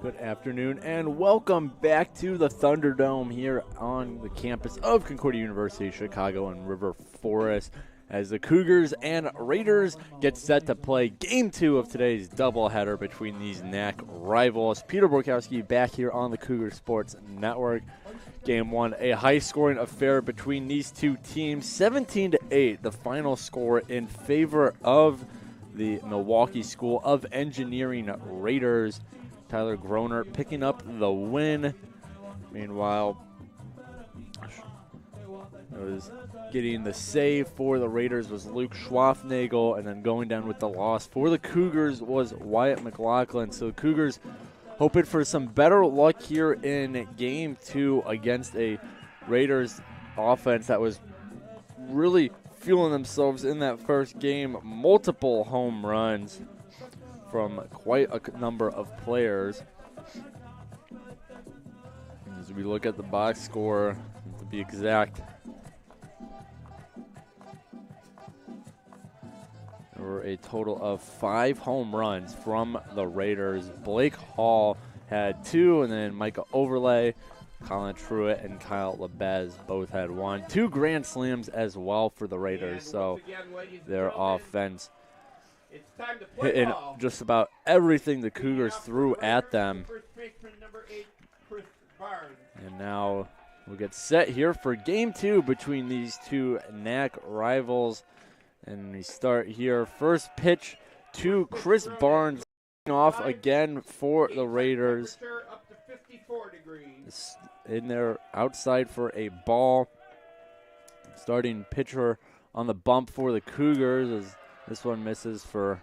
Good afternoon and welcome back to the Thunderdome here on the campus of Concordia University, Chicago and River Forest as the Cougars and Raiders get set to play Game 2 of today's doubleheader between these NAC rivals. Peter Borkowski back here on the Cougar Sports Network. Game 1, a high-scoring affair between these two teams, 17-8, the final score in favor of the Milwaukee School of Engineering Raiders. Tyler Groner picking up the win. Meanwhile, getting the save for the Raiders was Luke Schwaffnagel, and then going down with the loss for the Cougars was Wyatt McLaughlin. So the Cougars hoping for some better luck here in Game 2 against a Raiders offense that was really fueling themselves in that first game. Multiple home runs from quite a number of players. As we look at the box score, to be exact, there were a total of 5 home runs from the Raiders. Blake Hall had 2, and then Micah Overlay, Colin Truitt, and Kyle Lebez both had 1. 2 grand slams as well for the Raiders, so their offense hitting just about everything the Cougars threw at them. And now we'll get set here for Game 2 between these two NAC rivals. And we start here. First pitch to Chris Barnes off again for the Raiders. In there outside for a ball. Starting pitcher on the bump for the Cougars as this one misses for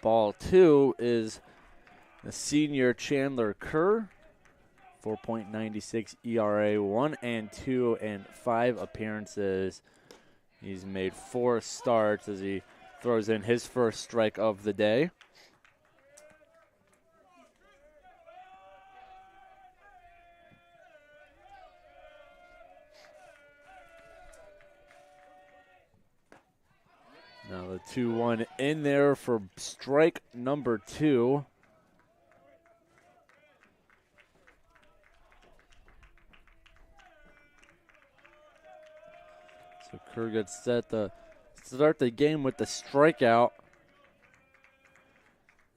ball 2 is the senior Chandler Kerr. 4.96 ERA, 1 and 2 and 5 appearances. He's made 4 starts as he throws in his first strike of the day. Now the 2-1 in there for strike number 2. So Kerr gets set to start the game with the strikeout.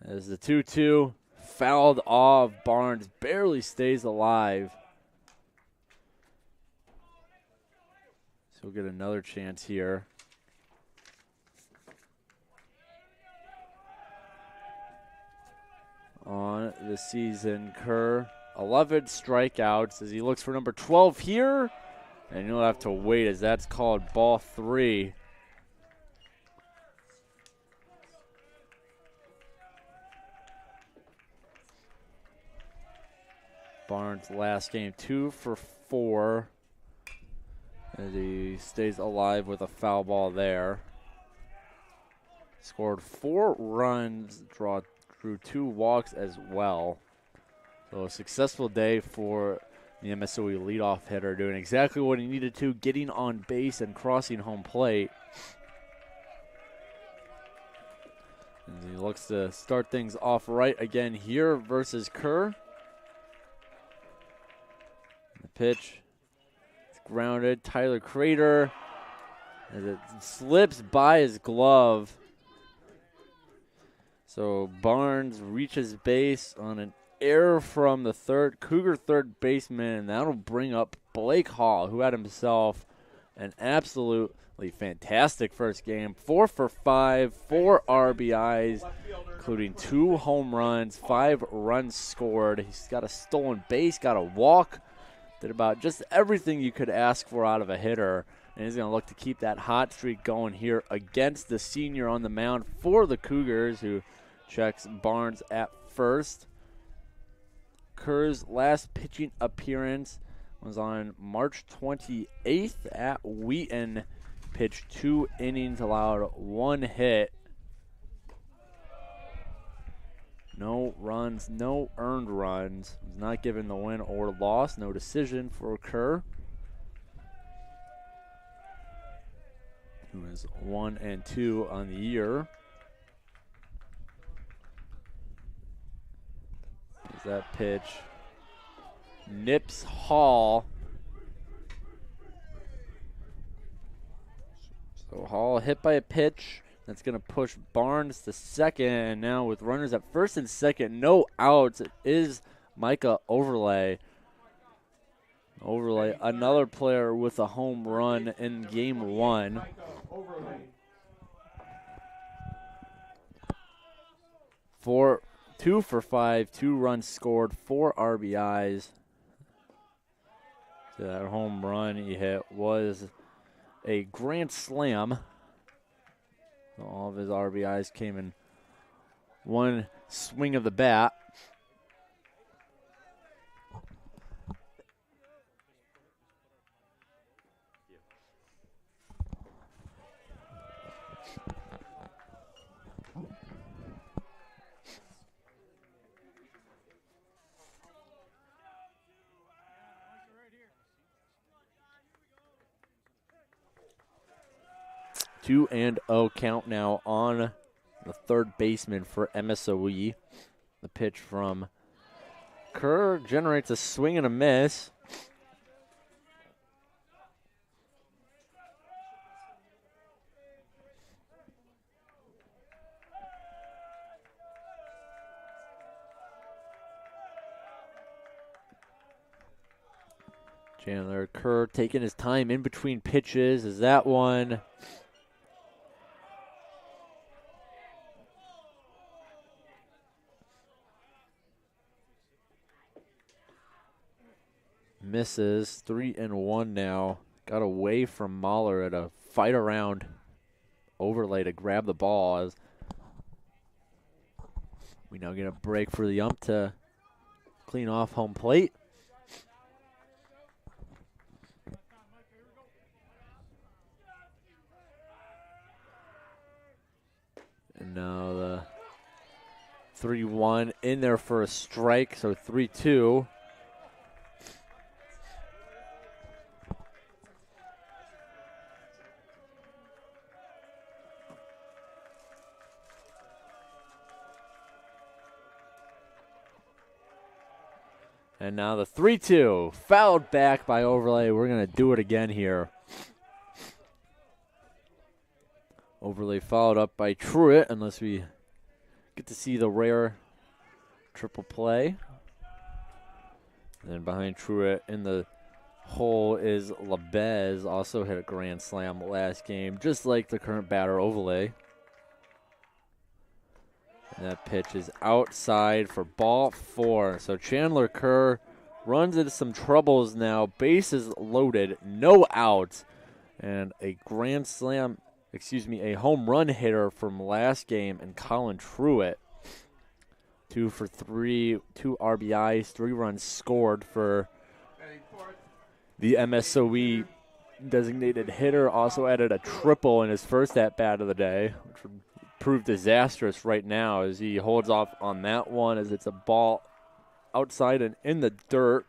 As the 2-2 fouled off, Barnes barely stays alive. So we'll get another chance here. On the season, Kerr, 11 strikeouts as he looks for number 12 here. And you'll have to wait as that's called ball 3. Barnes last game 2 for 4. As he stays alive with a foul ball there. Scored 4 runs, drew 2 walks as well. So a successful day for the MSOE leadoff hitter, doing exactly what he needed to, getting on base and crossing home plate. And he looks to start things off right again here versus Kerr. The pitch is grounded. Tyler Crater, as it slips by his glove. So Barnes reaches base on an error from the Cougar third baseman, and that'll bring up Blake Hall, who had himself an absolutely fantastic first game. 4 for 5, 4 RBIs, including 2 home runs, 5 runs scored. He's got a stolen base, got a walk, did about just everything you could ask for out of a hitter, and he's going to look to keep that hot streak going here against the senior on the mound for the Cougars, who checks Barnes at first. Kerr's last pitching appearance was on March 28th at Wheaton. Pitched 2 innings, allowed 1 hit. No runs, no earned runs. Was not given the win or loss. No decision for Kerr, who is 1 and 2 on the year. that pitch nips Hall. So Hall hit by a pitch. That's going to push Barnes to second. And now with runners at first and second, no outs, it is Micah Overlay. Overlay, another player with a home run in game one. 2 for 5, 2 runs scored, 4 RBIs. So that home run he hit was a grand slam. All of his RBIs came in one swing of the bat. Two and 0 count now on the third baseman for MSOE. The pitch from Kerr generates a swing and a miss. Chandler Kerr taking his time in between pitches. Is that one? Misses. 3-1 now. Got away from Mahler at a fight around Overlay to grab the ball. As we now get a break for the ump to clean off home plate. And now the 3-1 in there for a strike, so 3-2. And now the 3-2, fouled back by Overlay. We're going to do it again here. Overlay followed up by Truitt, unless we get to see the rare triple play. And then behind Truitt in the hole is Labez, also hit a grand slam last game, just like the current batter Overlay. And that pitch is outside for ball 4. So Chandler Kerr runs into some troubles now. Bases loaded, no outs, and a grand slam, a home run hitter from last game, and Colin Truitt. 2 for 3, 2 RBIs, 3 runs scored for the MSOE designated hitter. Also added a triple in his first at-bat of the day, which would prove disastrous right now as he holds off on that one as it's a ball outside and in the dirt.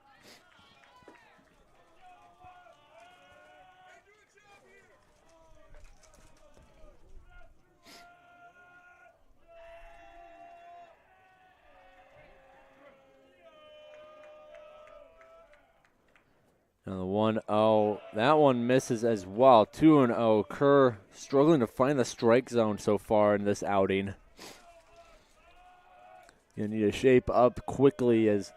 Now the 1-0, that one misses as well. 2-0. Kerr struggling to find the strike zone so far in this outing. You need to shape up quickly as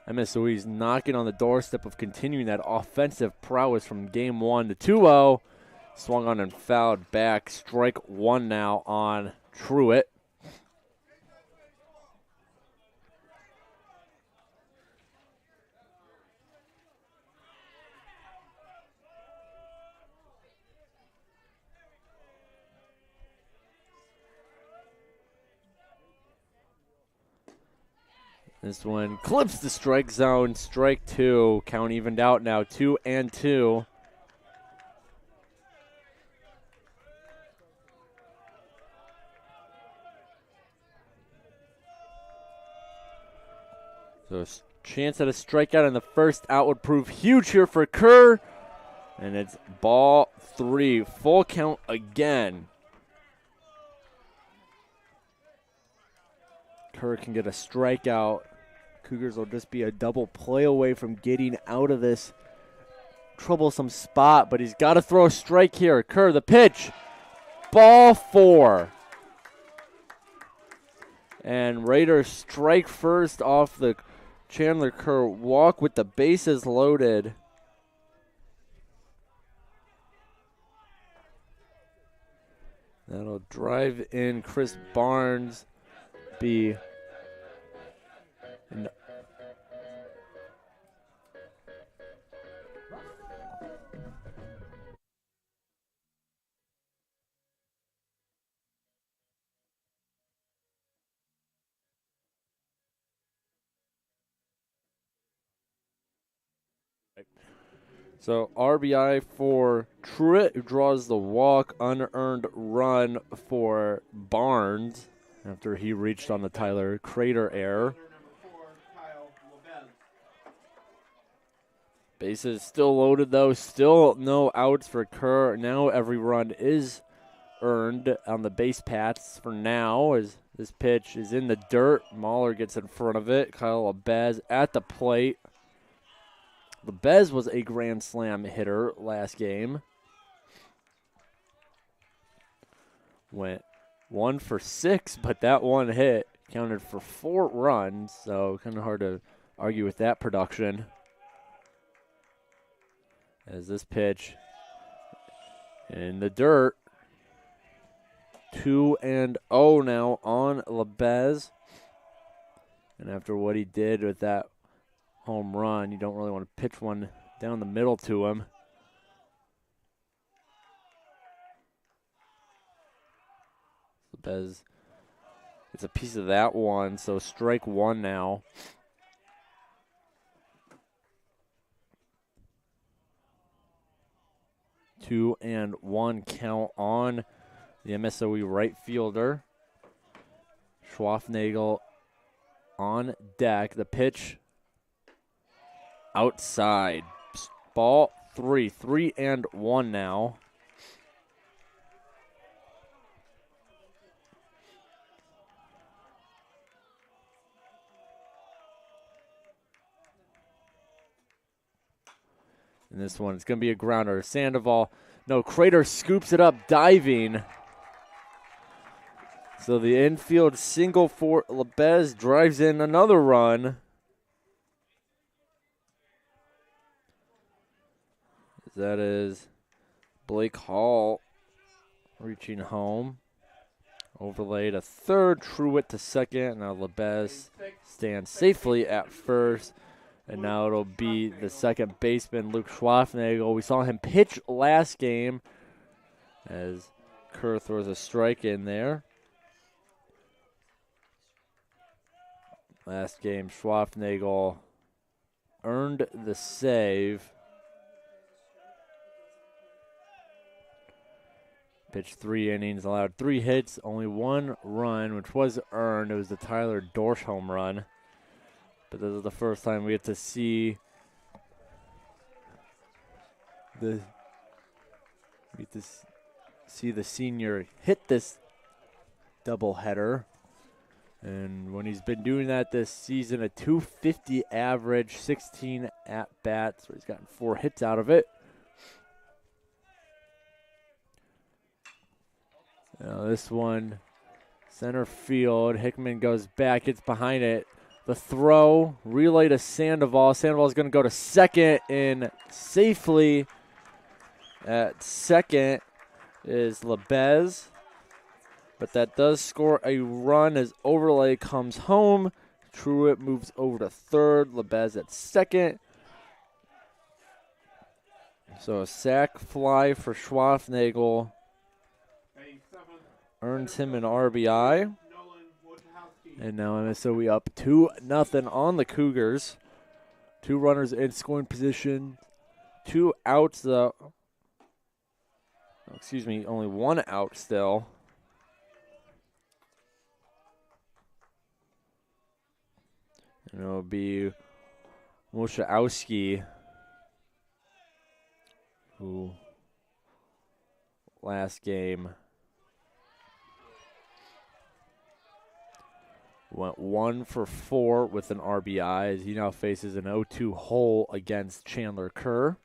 MSOE is knocking on the doorstep of continuing that offensive prowess from game 1. The 2-0, swung on and fouled back. Strike 1 now on Truitt. This one clips the strike zone. Strike 2. Count evened out now. 2-2. So a chance at a strikeout in the first out would prove huge here for Kerr. And it's ball 3. Full count again. Kerr can get a strikeout Cougars will just be a double play away from getting out of this troublesome spot, but he's got to throw a strike here. Kerr, the pitch. Ball 4. And Raiders strike first off the Chandler Kerr walk with the bases loaded. That'll drive in Chris Barnes. Be an So RBI for Truitt, who draws the walk, unearned run for Barnes after he reached on the Tyler Crater error. Bases still loaded though, still no outs for Kerr. Now every run is earned on the base paths for now as this pitch is in the dirt. Mahler gets in front of it. Kyle Abez at the plate. Lebez was a grand slam hitter last game. Went 1 for 6, but that one hit counted for 4 runs, so kind of hard to argue with that production. As this pitch in the dirt, 2-0 now on Lebez. And after what he did with that home run, you don't really want to pitch one down the middle to him. Lebez, it's a piece of that one, so strike 1 now. Two and 1 count on the MSOE right fielder. Schwaffnagel on deck. The pitch outside. Ball 3. 3-1 now. And this one, it's going to be a grounder. Sandoval, no, Crater scoops it up, diving. So the infield single for Lebez drives in another run. That is Blake Hall reaching home. Overlay to third, Truitt to second. Now Lebez stands safely at first. And now it'll be the second baseman, Luke Schwaffnagel. We saw him pitch last game as Kerr throws a strike in there. Last game, Schwaffnagel earned the save. Pitched 3 innings, allowed 3 hits, only 1 run, which was earned. It was the Tyler Dorsch home run. But this is the first time we get to see the senior hit this doubleheader. And when he's been doing that this season, a .250 average, 16 at-bats, so he's gotten 4 hits out of it. Now this one, center field, Hickman goes back, gets behind it. The throw, relay to Sandoval. Sandoval is going to go to second, and safely at second is Lebez. But that does score a run as Overlay comes home. Truitt moves over to third. Lebez at second. So a sac fly for Schwaffnagel earns him an RBI. And now MSOE up 2-0 on the Cougars. 2 runners in scoring position. 2 outs, though. Excuse me, only 1 out still. And it'll be Wojciechowski, who last game Went 1 for 4 with an RBI as he now faces an 0-2 hole against Chandler Kerr.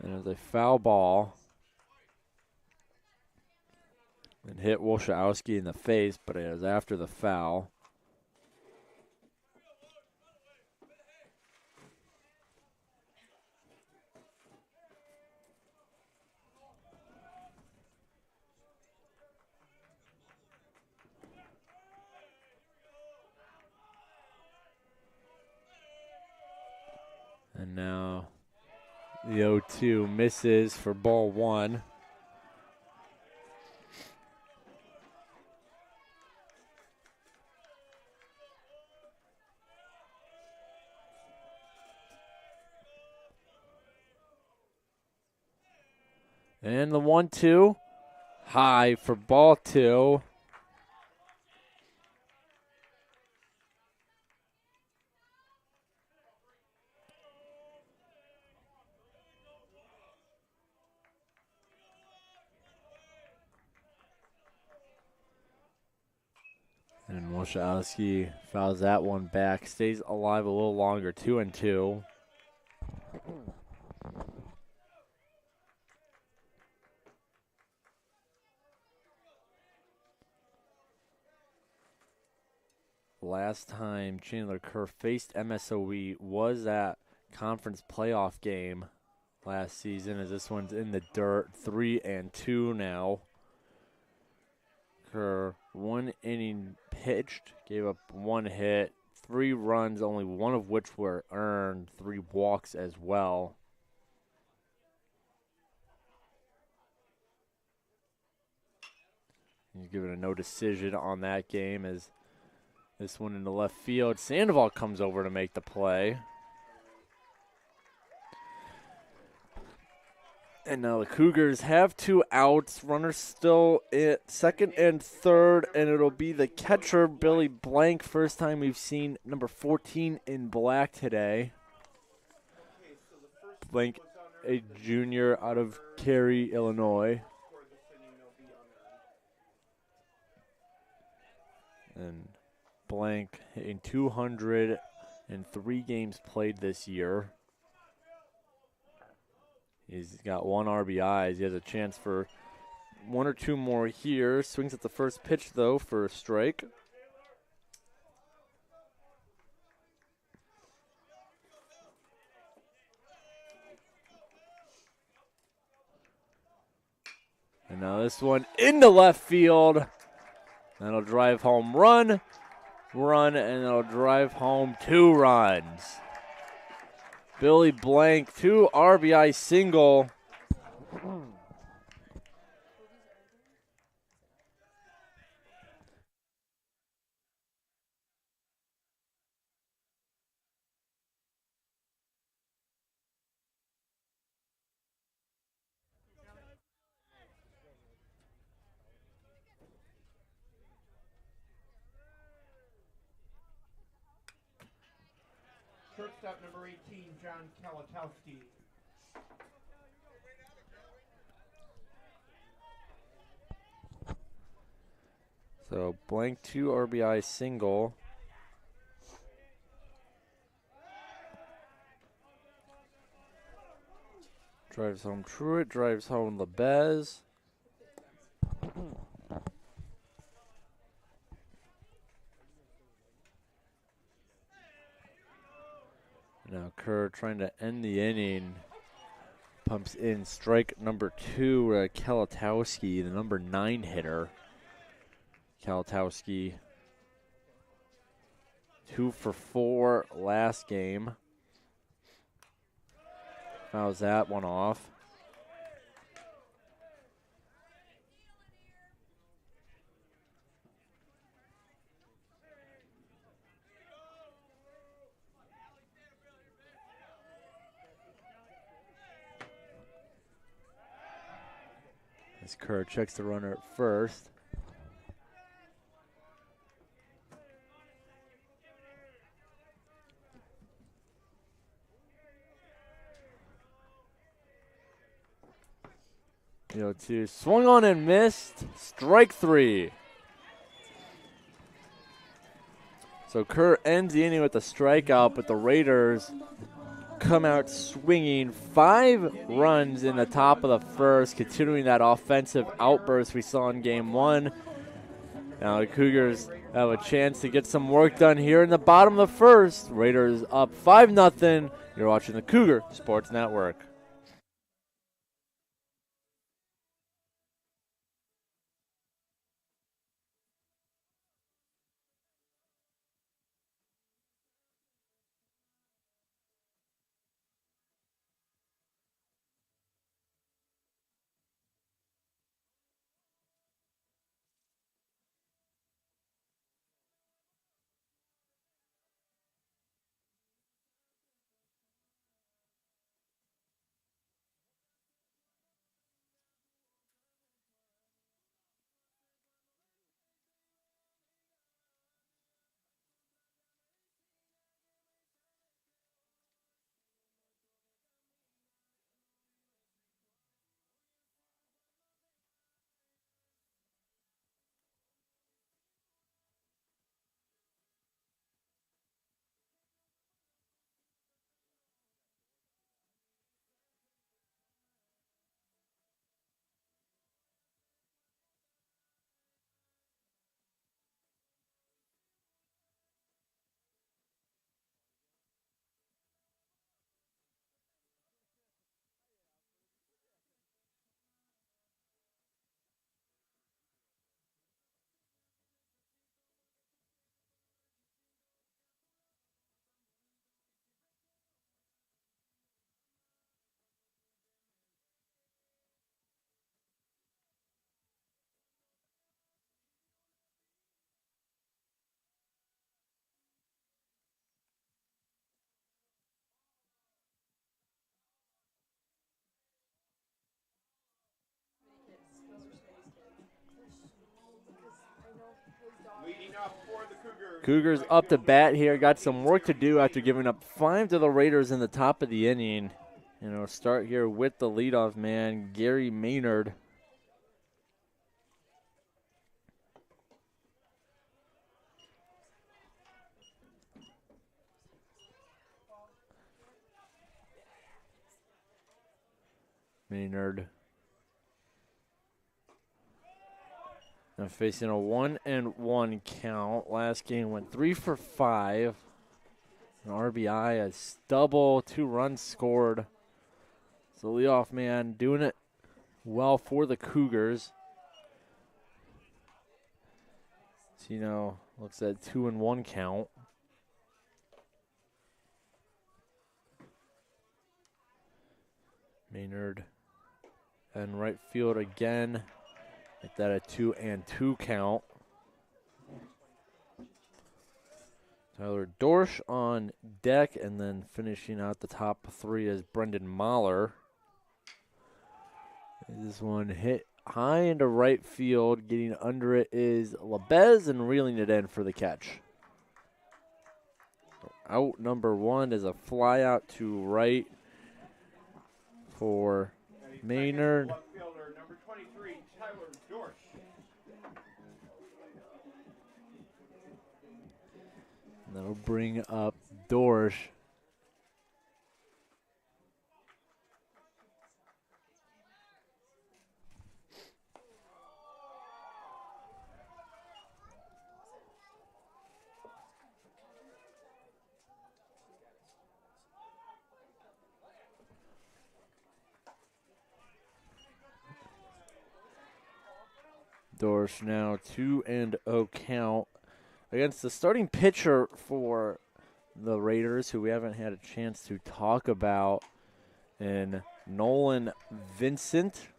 And it was a foul ball. And hit Wolszowski in the face, but it was after the foul. And now the 0-2 misses for ball 1. And the 1-2 high for ball 2. And Wolszowski fouls that one back. Stays alive a little longer, 2-2. Last time Chandler Kerr faced MSOE was that conference playoff game last season, as this one's in the dirt, 3-2 now. Kerr, 1 inning pitched, gave up 1 hit, 3 runs, only 1 of which were earned, 3 walks as well. He's given a no decision on that game as this one in the left field. Sandoval comes over to make the play. And now the Cougars have 2 outs. Runners still at second and third, and it'll be the catcher, Billy Blank. First time we've seen number 14 in black today. Blank, a junior out of Cary, Illinois. And Blank hitting 200 in 3 games played this year. He's got 1 RBI. He has a chance for 1 or 2 more here. Swings at the first pitch, though, for a strike. And now this one into left field. That'll drive home run, and that'll drive home 2 runs. Billy Blank, 2 RBI single. Shortstop number 18, John Kalatowski. So Blank 2 RBI single. Drives home Truitt, drives home LeBez. Now Kerr trying to end the inning. Pumps in strike number 2, Kalatowski, the number 9 hitter. Kalatowski, 2 for 4 last game. Fouls that one off. As Kerr checks the runner at first. 0-2. Swung on and missed. Strike 3. So Kerr ends the inning with a strikeout, but the Raiders come out swinging 5 runs in the top of the first, continuing that offensive outburst we saw in Game 1. Now the Cougars have a chance to get some work done here in the bottom of the first. Raiders up 5-0. You're watching the Cougar Sports Network. Leading up for the Cougars. Cougars up to bat here. Got some work to do after giving up 5 to the Raiders in the top of the inning. And we'll start here with the leadoff man, Gary Maynard. Maynard now facing a 1-1 count. Last game went 3 for 5. An RBI, a double, 2 runs scored. So leadoff man doing it well for the Cougars. Tino looks at 2-1 count. Maynard and right field again. Make that a 2-2 count. Tyler Dorsch on deck, and then finishing out the top 3 is Brendan Mahler. This one hit high into right field. Getting under it is Labez and reeling it in for the catch. Out number 1 is a fly out to right for Maynard. Number 23, Tyler Dorsch. That'll bring up Dorsch. Dorsch now 2-0 count against the starting pitcher for the Raiders, who we haven't had a chance to talk about, in Nolan Vincent,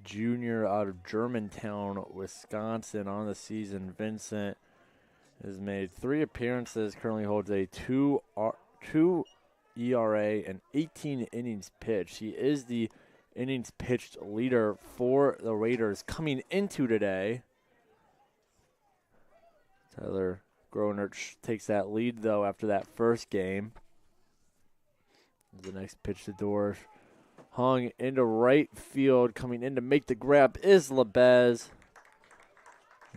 junior out of Germantown, Wisconsin. On the season, Vincent has made 3 appearances, currently holds a 2 ERA and 18 innings pitched. He is the innings pitched leader for the Raiders coming into today. Tyler Groenert takes that lead, though, after that first game. The next pitch to Dorsch. hung into right field. Coming in to make the grab is Labez.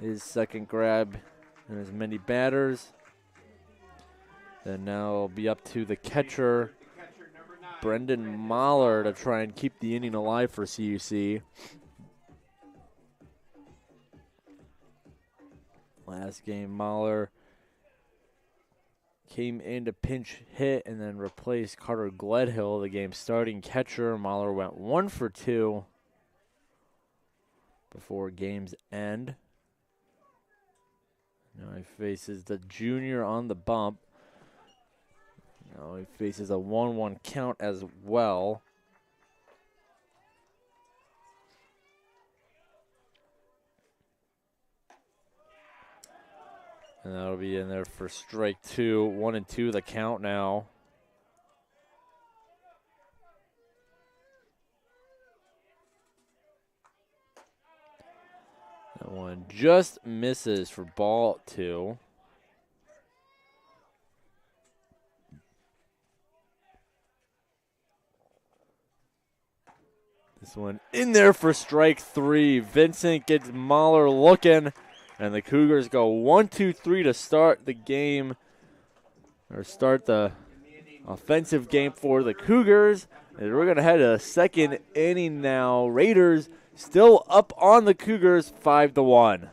His second grab in as many batters. Then now it'll be up to the catcher, Brendan Mahler, to try and keep the inning alive for CUC. Last game, Mahler came in to pinch hit and then replaced Carter Gledhill, the game's starting catcher. Mahler went 1 for 2 before game's end. Now he faces the junior on the bump. Now he faces a 1-1 count as well. And that'll be in there for strike 2. 1-2 the count now. That one just misses for ball 2. This one in there for strike 3. Vincent gets Mahler looking, and the Cougars go 1-2-3 to start the game, or start the offensive game for the Cougars. And we're going to head to the second inning now. Raiders still up on the Cougars 5-1.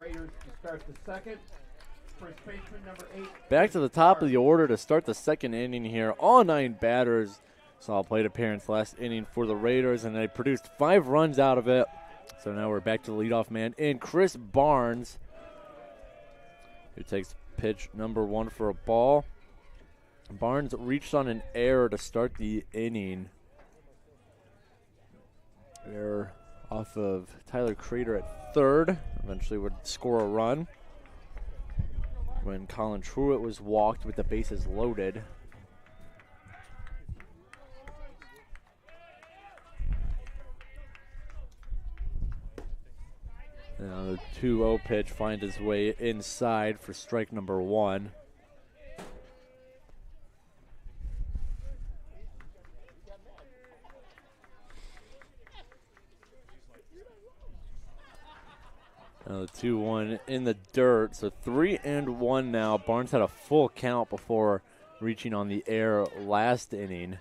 Raiders to start the second. First baseman number 8. Back to the top of the order to start the second inning here. All 9 batters saw a plate appearance last inning for the Raiders, and they produced 5 runs out of it. So now we're back to the leadoff man in Chris Barnes, who takes pitch number 1 for a ball. Barnes reached on an error to start the inning. Error off of Tyler Crater at third. Eventually would score a run when Colin Truitt was walked with the bases loaded. Now the 2-0 pitch finds its way inside for strike number 1. Now the 2-1 in the dirt, so 3-1 now. Barnes had a full count before reaching on the air last inning.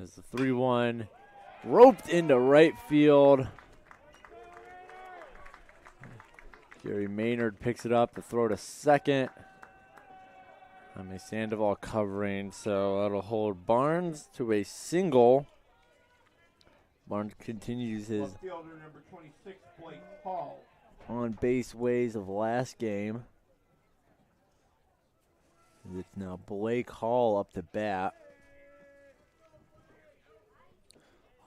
As the 3-1 roped into right field. Gary Maynard picks it up to throw to second. Sandoval covering, so that'll hold Barnes to a single. Barnes continues his Fielder number 26, Blake Hall. on base ways of last game. It's now Blake Hall up to bat.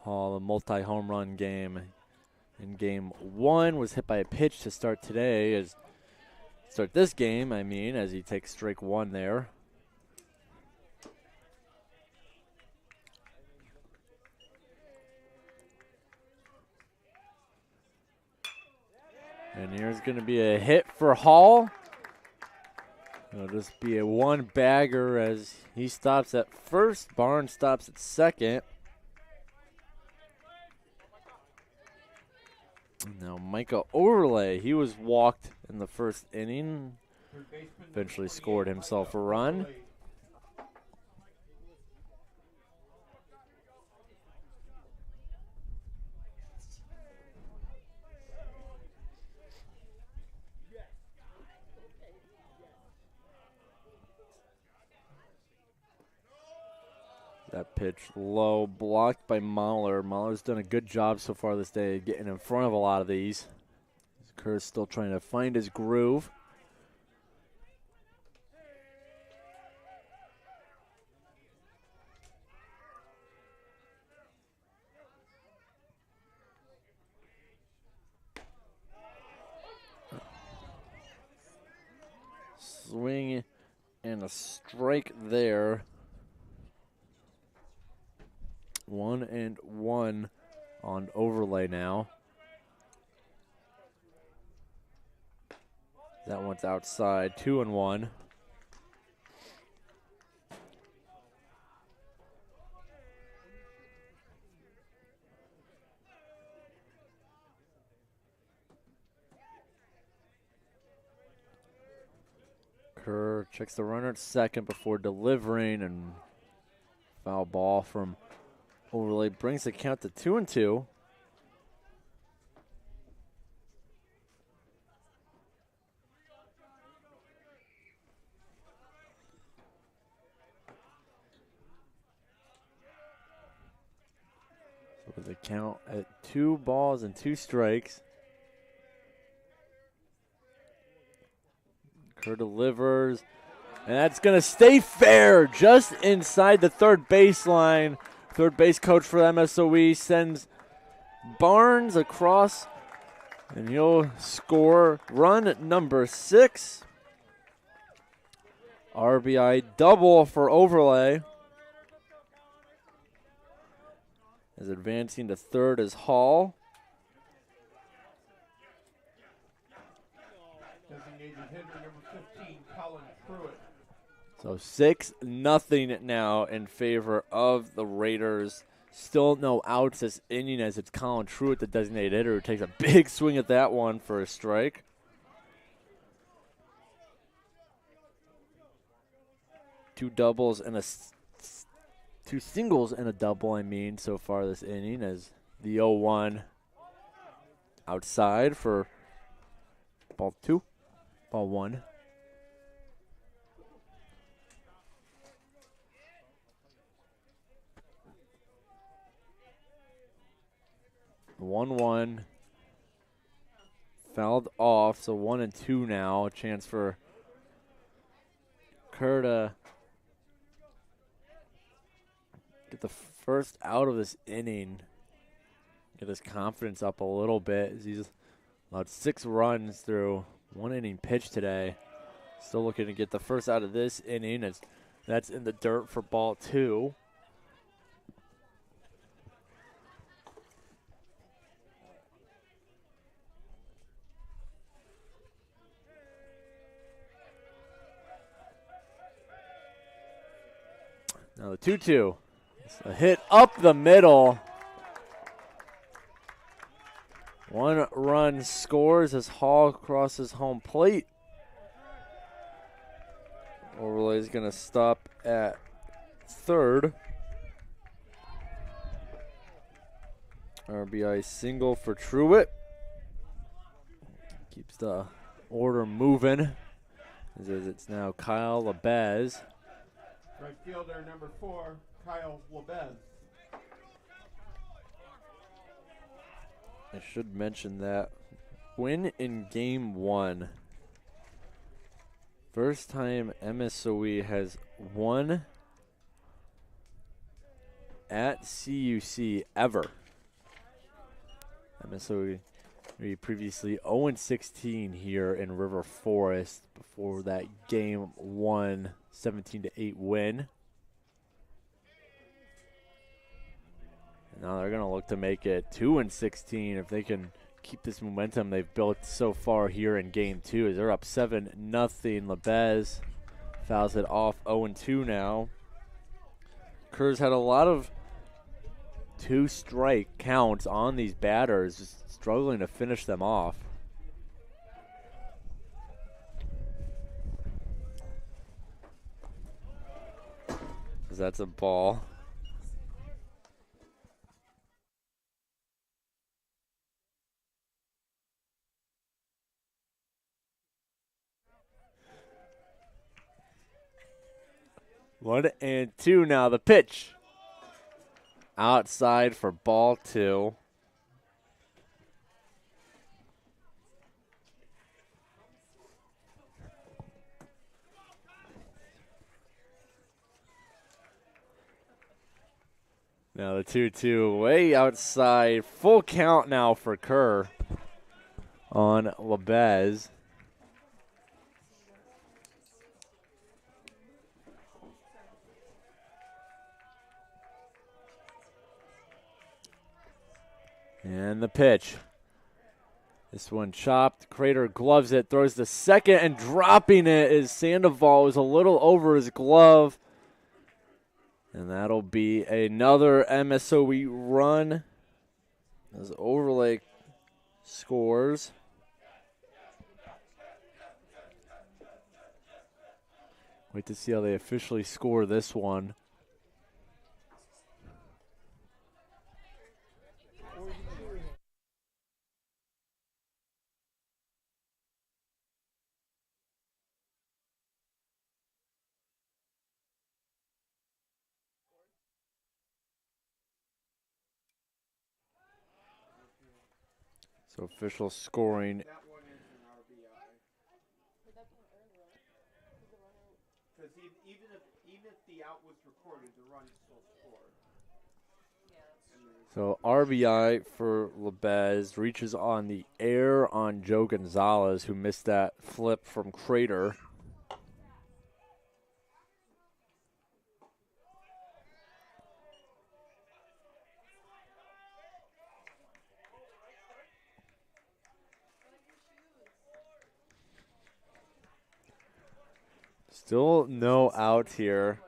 Hall, a multi-home run game in game 1, was hit by a pitch to start this game, as he takes strike 1 there. And here's going to be a hit for Hall. It'll just be a one-bagger as he stops at first. Barnes stops at second. Now Micah Overlay, he was walked in the first inning. Eventually scored himself a run. That pitch low, blocked by Mahler. Mahler's done a good job so far this day getting in front of a lot of these. Kerr's still trying to find his groove. Swing and a strike there. 1-1 on Overlay now. That one's outside. 2-1. Kerr checks the runner at second before delivering, and foul ball from Overlay brings the count to 2-2. So with the count at 2 balls and 2 strikes. Kerr delivers, and that's going to stay fair just inside the third baseline. Third base coach for MSOE sends Barnes across, and he'll score run number 6. RBI double for Overlay. As advancing to third is Hall. Designated hitter number 15, Colin Pruitt. So 6-0 now in favor of the Raiders. Still no outs this inning as it's Colin Truitt, the designated hitter, who takes a big swing at that one for a strike. Two singles and a double, so far this inning, as the 0-1 outside for ball 1. 1-1 fouled off, so 1-2 now. A chance for Kerr to get the first out of this inning, get his confidence up a little bit, as he's allowed 6 runs through 1 inning pitch today. Still looking to get the first out of this inning, as that's in the dirt for ball 2. Now the 2-2. It's a hit up the middle. 1 run scores as Hall crosses home plate. Overlay's going to stop at third. RBI single for Truitt. Keeps the order moving, as it's now Kyle Labez. Right fielder number 4, Kyle Labez. I should mention that win in game 1. First time MSOE has won at CUC ever. MSOE previously 0-16 here in River Forest before that game 1 17-8 win. And now they're going to look to make it 2-16 if they can keep this momentum they've built so far here in game 2. As they're up 7-0. Lebez fouls it off 0-2 now. Kerr's had a lot of 2-strike counts on these batters, just struggling to finish them off. That's a ball. One and two now. The pitch. Outside for ball 2. Now the 2-2 way outside. Full count now for Kerr on Lebez. And the pitch. This one chopped. Crater gloves it, throws the second, and dropping it is Sandoval. Is a little over his glove. And that'll be another MSOE run as Overlake scores. Wait to see how they officially score this one. So official scoring. That one is an RBI. Because even if the out was recorded, the run still scored. So RBI for Lebez, reaches on the air on Joe Gonzalez, who missed that flip from Crater. Still no out here,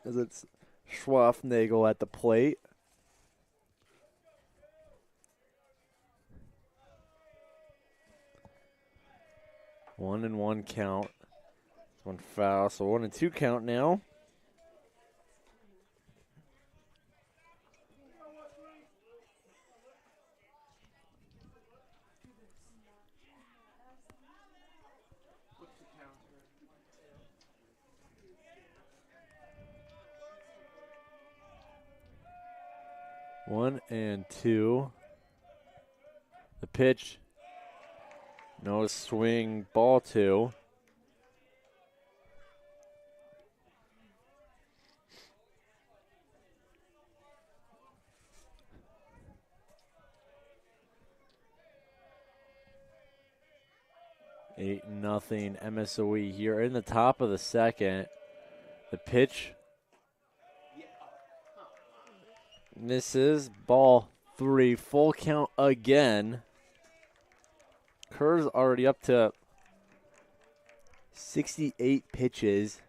as it's Schwaffnagel at the plate. One and one count. One foul, so 1-2 count now. What's the count here? 1-2. The pitch. No swing, ball 2. Eight nothing MSOE here in the top of the second. The pitch misses, ball 3, full count again. Kerr's already up to 68 pitches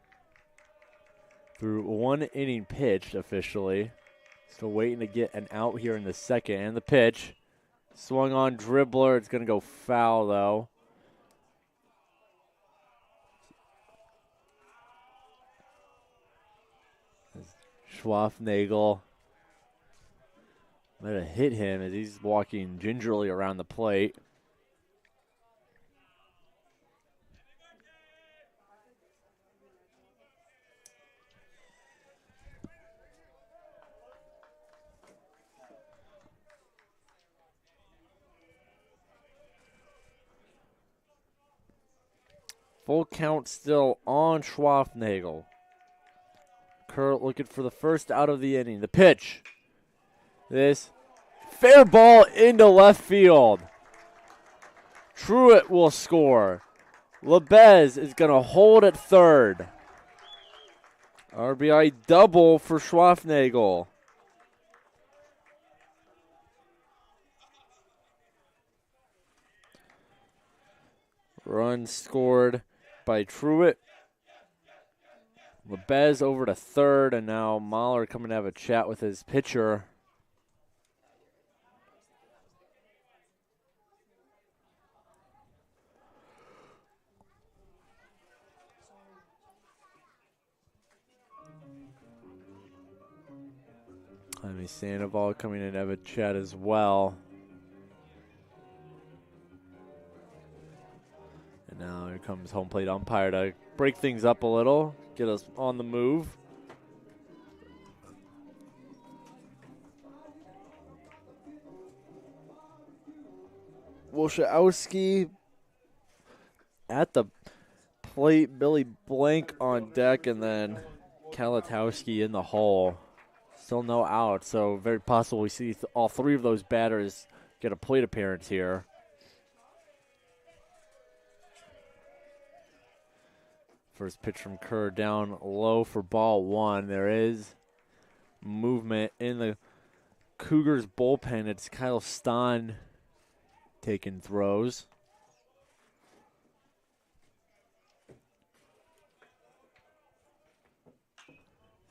through 1 inning pitched officially. Still waiting to get an out here in the second. And the pitch, swung on dribbler. It's going to go foul though. Schwaffnagel might have hit him as he's walking gingerly around the plate. Full count still on Schwaffnagel. Kerr looking for the first out of the inning. The pitch. This fair ball into left field. Truitt will score. Lebez is going to hold at third. RBI double for Schwaffnagel. Run scored by Truitt. Lebez over to third, and now Mahler coming to have a chat with his pitcher. Jaime Sandoval coming in to have a chat as well. And now here comes home plate umpire to break things up a little, get us on the move. Wojciechowski at the plate, Billy Blank on deck, and then Kalatowski in the hole. Still no out, so very possible we see all three of those batters get a plate appearance here. First pitch from Kerr down low for ball one. There is movement in the Cougars bullpen. It's Kyle Stahn taking throws.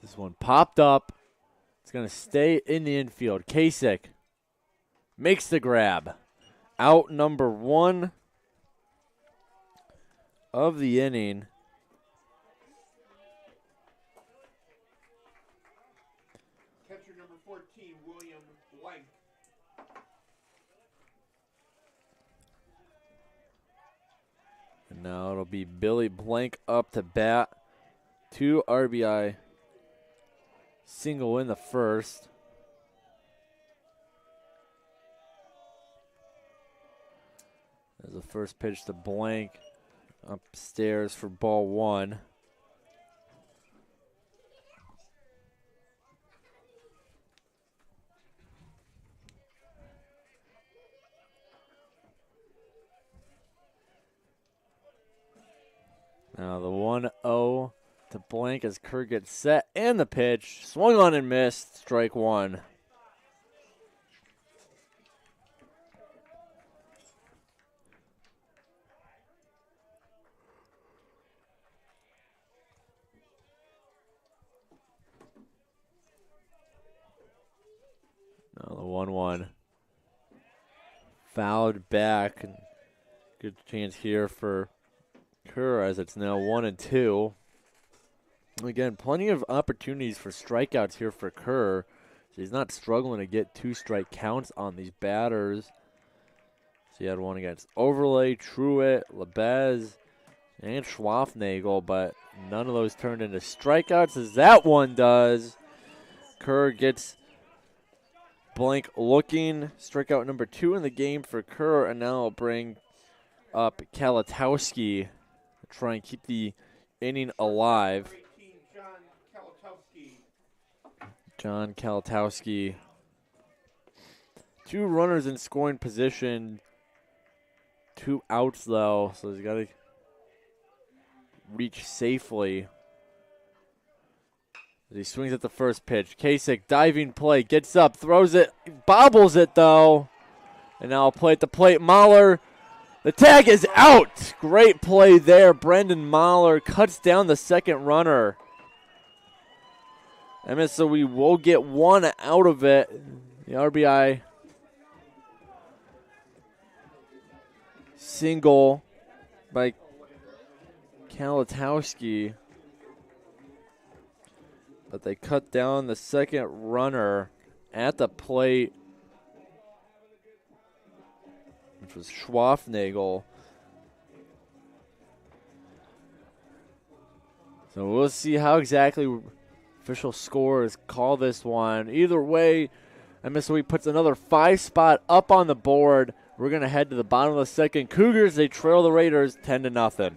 This one popped up. It's going to stay in the infield. Kasich makes the grab. Out number one of the inning. Catcher number 14, William Blank. And now it'll be Billy Blank up to bat. 2 RBI. Single in the first. There's the first pitch to Blank. Upstairs for ball one. Now the 1-0 to Blank as Kerr gets set, and the pitch. Swung on and missed. Strike one. Now the 1-1. Fouled back. And good chance here for Kerr as it's now 1-2. Again, plenty of opportunities for strikeouts here for Kerr. So he's not struggling to get 2 strike counts on these batters. So he had one against Overlay, Truitt, Lebez, and Schwaffnagel, but none of those turned into strikeouts as that one does. Kerr gets Blank looking. Strikeout number 2 in the game for Kerr, and now I'll bring up Kalatowski to try and keep the inning alive. John Kalatowski. 2 runners in scoring position. 2 outs, though, so he's got to reach safely. As he swings at the first pitch. Kasich, diving play, gets up, throws it, bobbles it, though. And now I'll play at the plate. Mahler, the tag is out. Great play there. Brendan Mahler cuts down the second runner. MSOE will get 1 out of it. The RBI single by Kalatowski. But they cut down the second runner at the plate, which was Schwaffnagel. So we'll see how exactly official scores call this one. Either way, MSOE puts another 5 spot up on the board. We're going to head to the bottom of the second. Cougars, they trail the Raiders 10-0.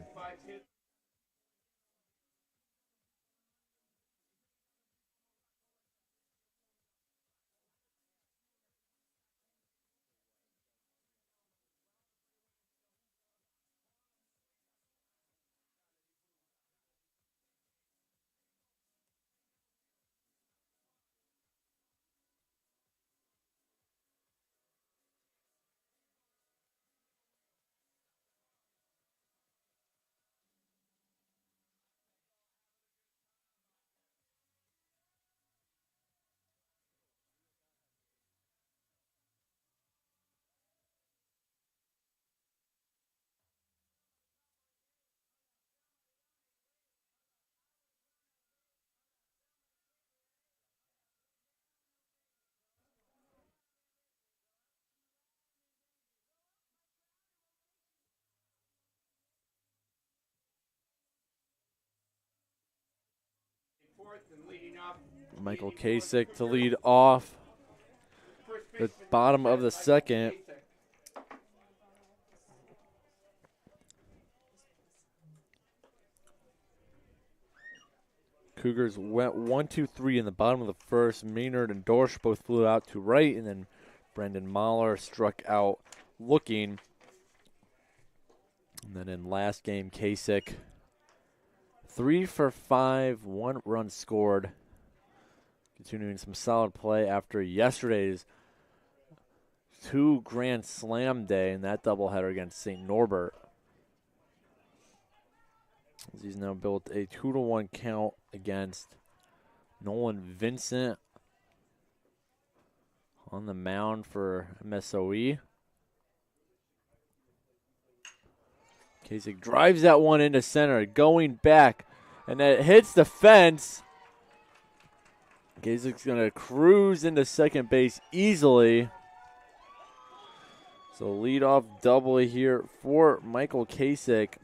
Fourth and leading off. Michael leading for the Kasich to Cougars. lead off First the baseman, bottom number of the 10, Michael second. Kasich. Cougars went 1-2-3 in the bottom of the first. Maynard and Dorsch both flew out to right, and then Brendan Mahler struck out looking. And then in last game, Kasich 3 for 5, 1 run scored. Continuing some solid play after yesterday's 2 Grand Slam day in that doubleheader against St. Norbert. He's now built a 2-1 count against Nolan Vincent on the mound for MSOE. Kasich drives that one into center, going back, and then it hits the fence. Kasich's going to cruise into second base easily. So leadoff double here for Michael Kasich.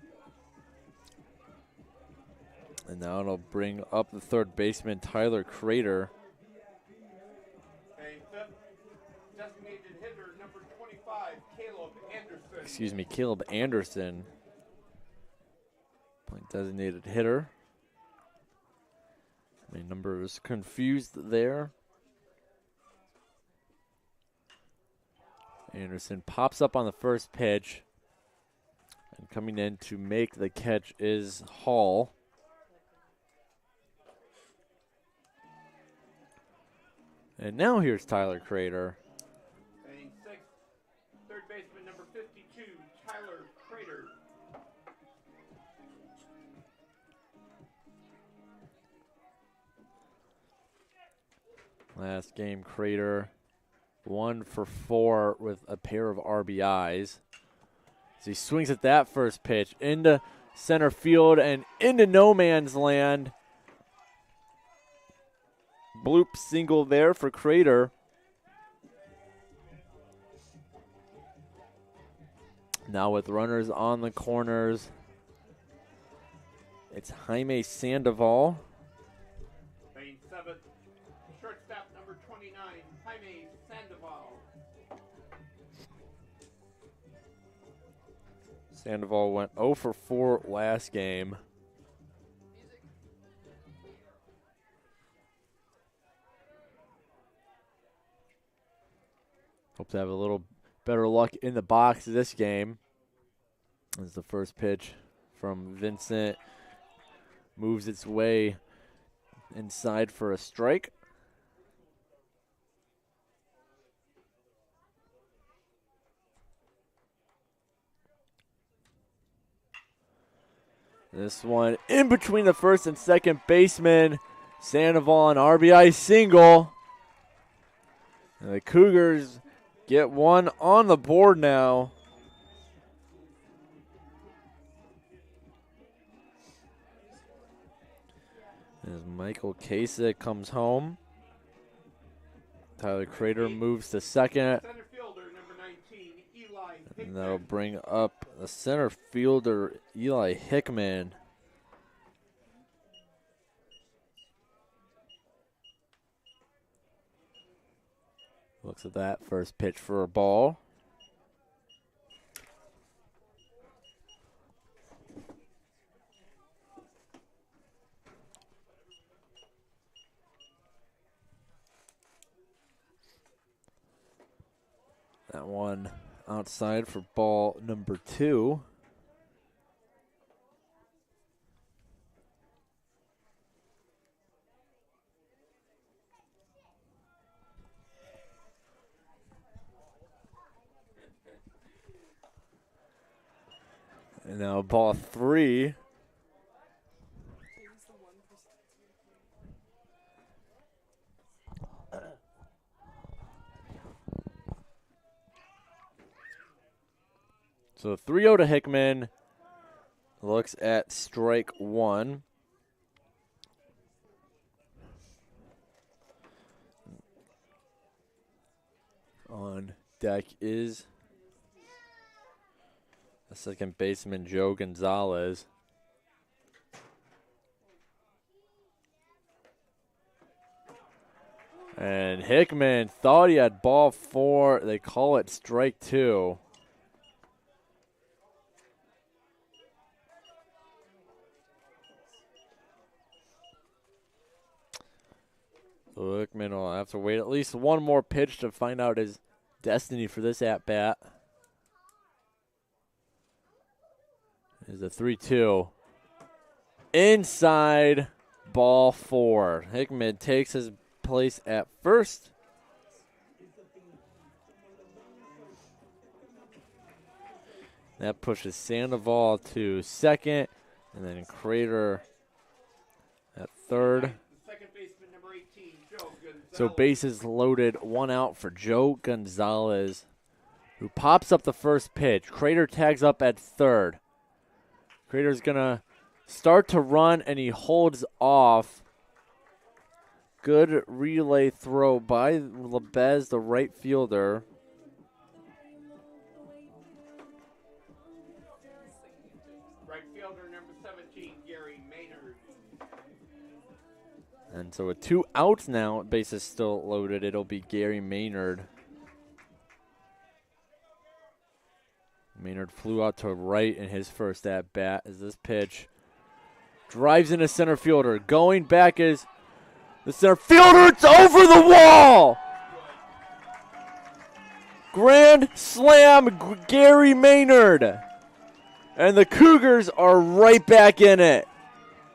And now it'll bring up the third baseman, Tyler Crater. And fifth, designated hitter number 25, Caleb Anderson. Excuse me, Caleb Anderson. Playing designated hitter. My number is confused there. Anderson pops up on the first pitch. And coming in to make the catch is Hall. And now here's Tyler Crater. And sixth, third baseman number 52, Tyler Crater. Last game, Crater 1 for 4 with a pair of RBIs. As he swings at that first pitch into center field and into no man's land. Bloop single there for Crater. Now with runners on the corners, it's Jaime Sandoval. Playing seventh, shortstop number 29, Jaime Sandoval. Sandoval went 0 for 4 last game. Hope to have a little better luck in the box this game. As the first pitch from Vincent moves its way inside for a strike. This one in between the first and second baseman. Sandoval an RBI single. And the Cougars get one on the board now. As Michael Kasich comes home. Tyler Crater moves to second. Center fielder number 19, Eli Hickman. And that'll bring up the center fielder, Eli Hickman. Looks at that first pitch for a ball. That one outside for ball number 2. And now ball 3. So 3-0 to Hickman. Looks at strike 1. On deck is the second baseman, Joe Gonzalez. And Hickman thought he had ball 4. They call it strike 2. So Hickman will have to wait at least one more pitch to find out his destiny for this at-bat. Is a 3-2. Inside, ball 4. Hickman takes his place at first. That pushes Sandoval to second, and then Crater at third. Second baseman, number 18, Joe Gonzalez. So bases loaded, 1 out for Joe Gonzalez, who pops up the first pitch. Crater tags up at third. Crater's going to start to run, and he holds off. Good relay throw by Lebez, the right fielder. Right fielder, number 17, Gary Maynard. And so with 2 outs now, bases still loaded, it'll be Gary Maynard. Maynard flew out to right in his first at-bat as this pitch drives into center fielder. Going back is the center fielder. It's over the wall! Grand slam, Gary Maynard. And the Cougars are right back in it.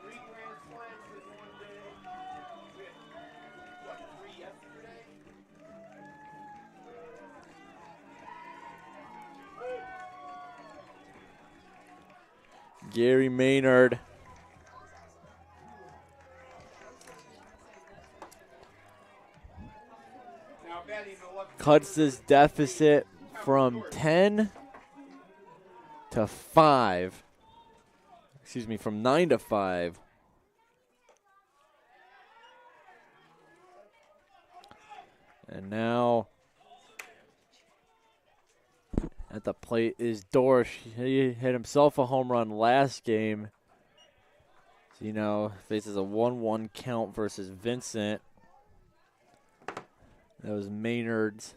3 grand slams in one day. We had, what, 3 yesterday? Gary Maynard Now batting the left cuts this deficit from 10 to 5. Excuse me, from 9 to 5. And now at the plate is Dorsch. He hit himself a home run last game. So, you know, faces a 1-1 count versus Vincent. That was Maynard's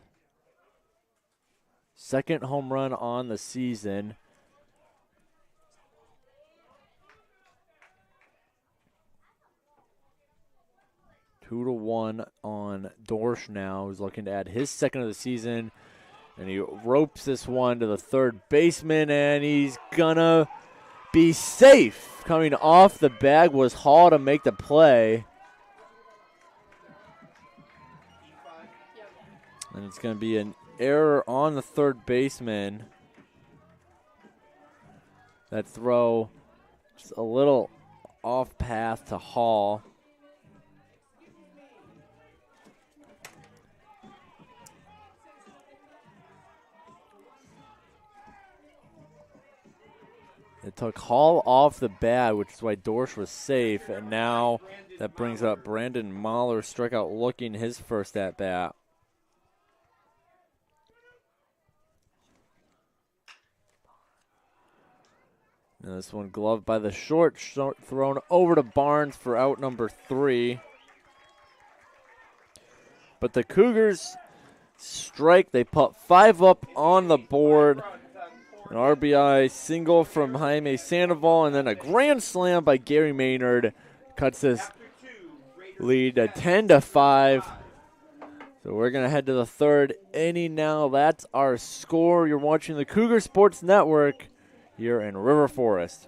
second home run on the season. Two to 1 on Dorsch now, who's looking to add his second of the season. And he ropes this one to the third baseman, and he's gonna be safe. Coming off the bag was Hall to make the play. And it's gonna be an error on the third baseman. That throw just a little off path to Hall. It took Hall off the bat, which is why Dorsch was safe, and now that brings up Brandon Mahler, strikeout looking his first at-bat. Now this one gloved by the short, thrown over to Barnes for out number 3. But the Cougars strike. They put 5 up on the board. An RBI single from Jaime Sandoval, and then a grand slam by Gary Maynard cuts this lead to 10 to 5. So we're going to head to the third inning now. That's our score. You're watching the Cougar Sports Network here in River Forest.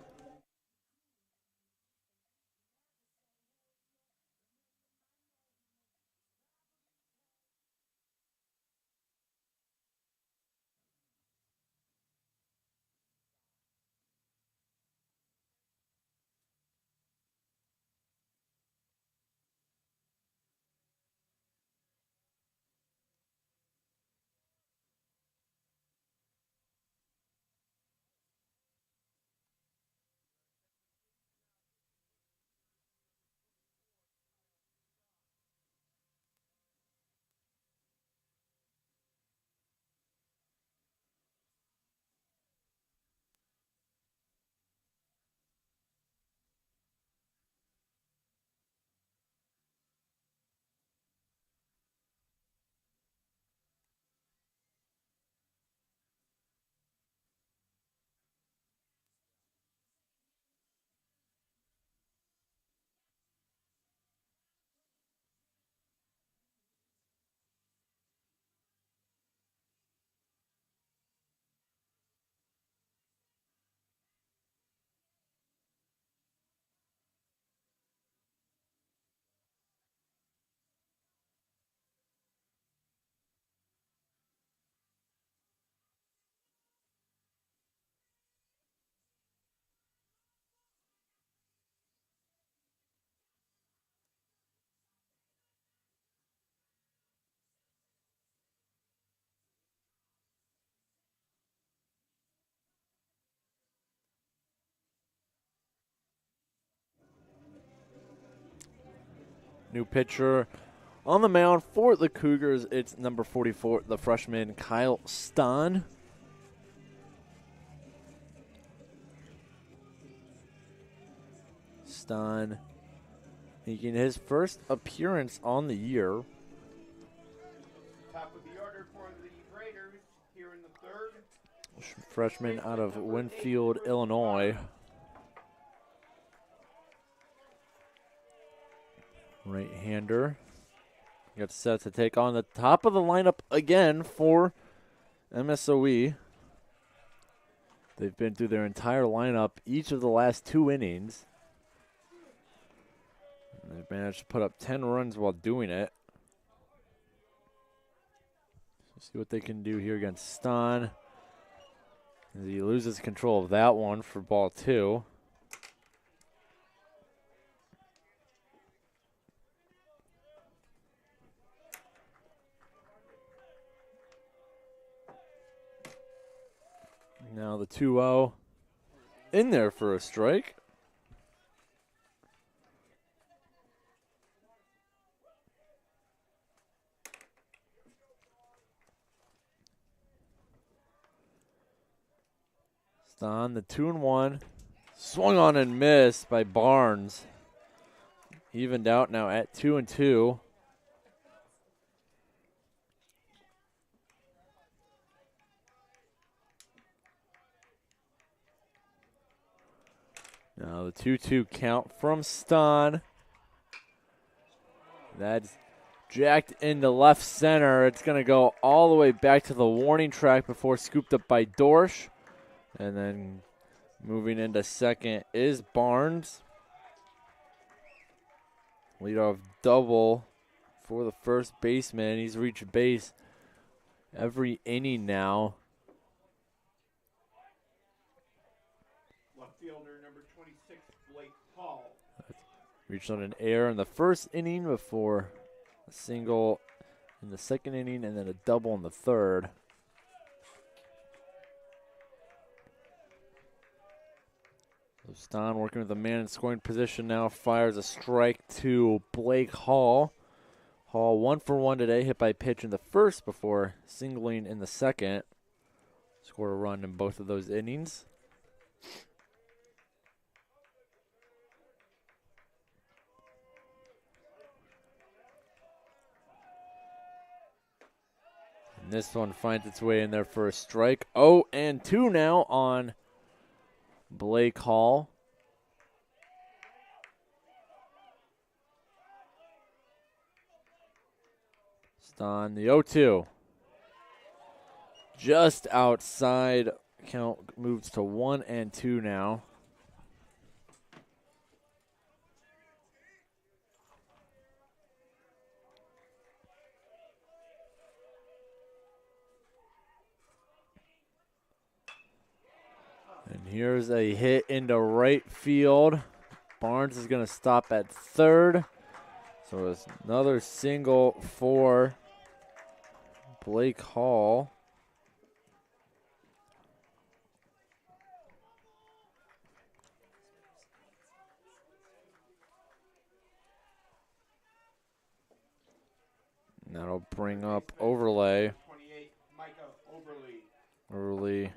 New pitcher on the mound for the Cougars. It's number 44, the freshman Kyle Stahn. Stahn making his first appearance on the year. Top of the order for the Raiders here in the third. Freshman out of Winfield, Illinois. Right-hander. Gets set to take on the top of the lineup again for MSOE. They've been through their entire lineup each of the last 2 innings. And they've managed to put up 10 runs while doing it. See what they can do here against Stahn. As he loses control of that one for ball 2. Now the 2-0 in there for a strike. Stahn, the 2-1. Swung on and missed by Barnes. Evened out now at 2-2. Now the 2-2 count from Stahn. That's jacked into left center. It's going to go all the way back to the warning track before scooped up by Dorsch. And then moving into second is Barnes. Leadoff double for the first baseman. He's reached base every inning now. Left fielder number 26, Blake Hall. Reached on an error in the first inning before a single in the second inning and then a double in the third. So Stahn working with the man in scoring position now, fires a strike to Blake Hall. Hall 1 for 1 today, hit by pitch in the first before singling in the second. Scored a run in both of those innings. And this one finds its way in there for a strike. 0-2 now on Blake Hall. Stahn, the 0-2. Just outside. Count moves to 1-2 now. And here's a hit into right field. Barnes is going to stop at third. So it's another single for Blake Hall. And that'll bring up Overlay. 28, Micah Overly. Overly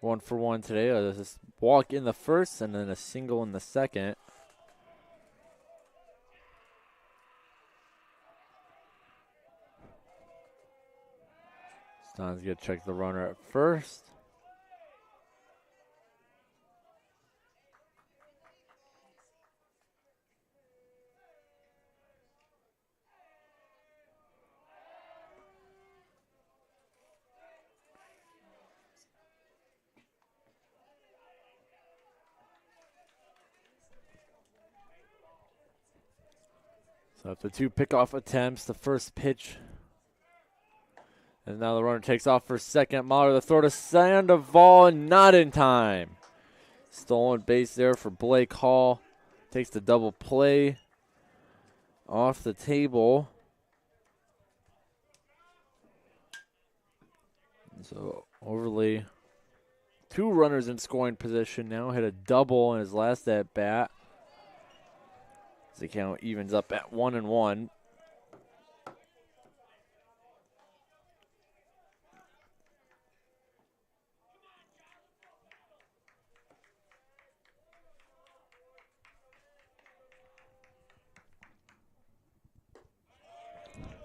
1 for 1 today. There's this walk in the first and then a single in the second. Stahn's going to check the runner at first. So after 2 pickoff attempts, the first pitch. And now the runner takes off for second. Mahler the throw to Sandoval, not in time. Stolen base there for Blake Hall. Takes the double play off the table. So Overly, 2 runners in scoring position now. Hit a double in his last at bat. The count evens up at 1-1.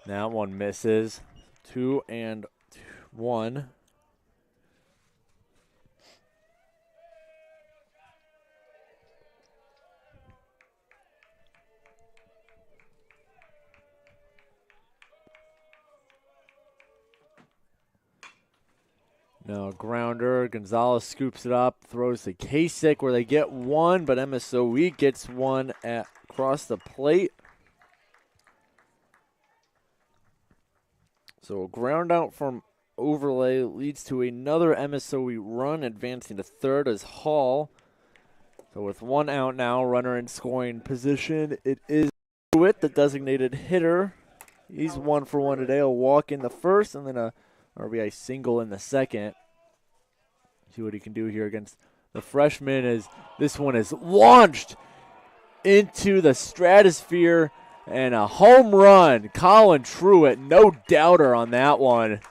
That one misses. 2-1. Now grounder. Gonzalez scoops it up, throws to Kasich where they get one, but MSOE gets one across the plate. So a ground out from Overlay leads to another MSOE run, advancing to third as Hall. So with 1 out now, runner in scoring position, it is Pruitt, the designated hitter. He's 1 for 1 today. A walk in the first and then a RBI single in the second. See what he can do here against the freshman as this one is launched into the stratosphere and a home run. Colin Truitt, no doubter on that one.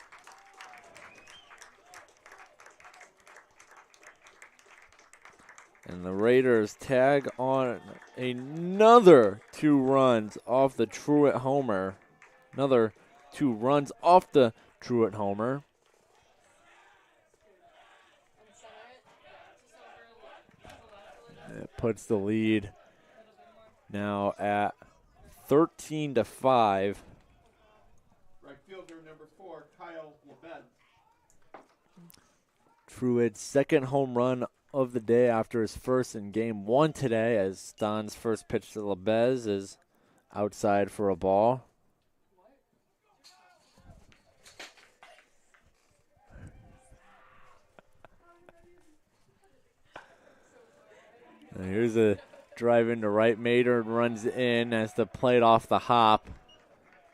And the Raiders tag on another 2 runs off the Truitt homer. Another 2 runs off the Truitt homer. It puts the lead now at 13-5. Right fielder number 4, Kyle Lebed. Truitt's second home run of the day after his first in game 1 today, as Don's first pitch to Lebez is outside for a ball. And here's a drive into right. Maynard runs in as the plate off the hop.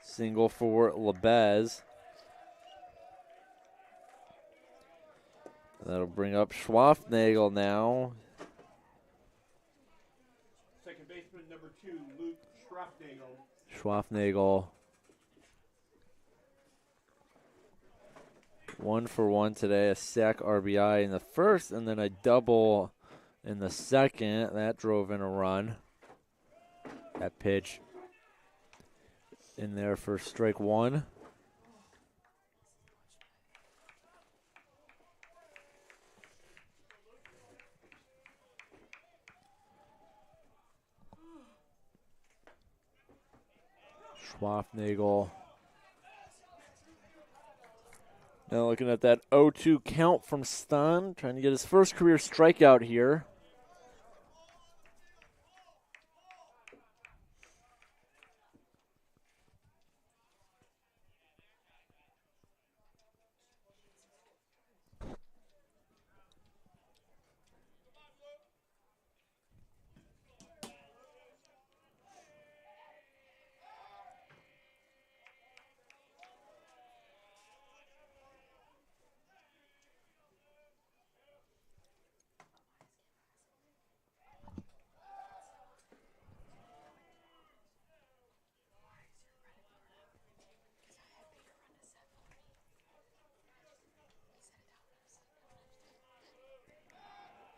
Single for Lebez. That'll bring up Schwaffnagel now. Second baseman number 2, Luke Schwaffnagel. Schwaffnagel 1 for 1 today. A sac RBI in the first and then a double in the second. That drove in a run. That pitch in there for strike 1. Schwaffnagel. Now looking at that 0-2 count from Stan, trying to get his first career strikeout here.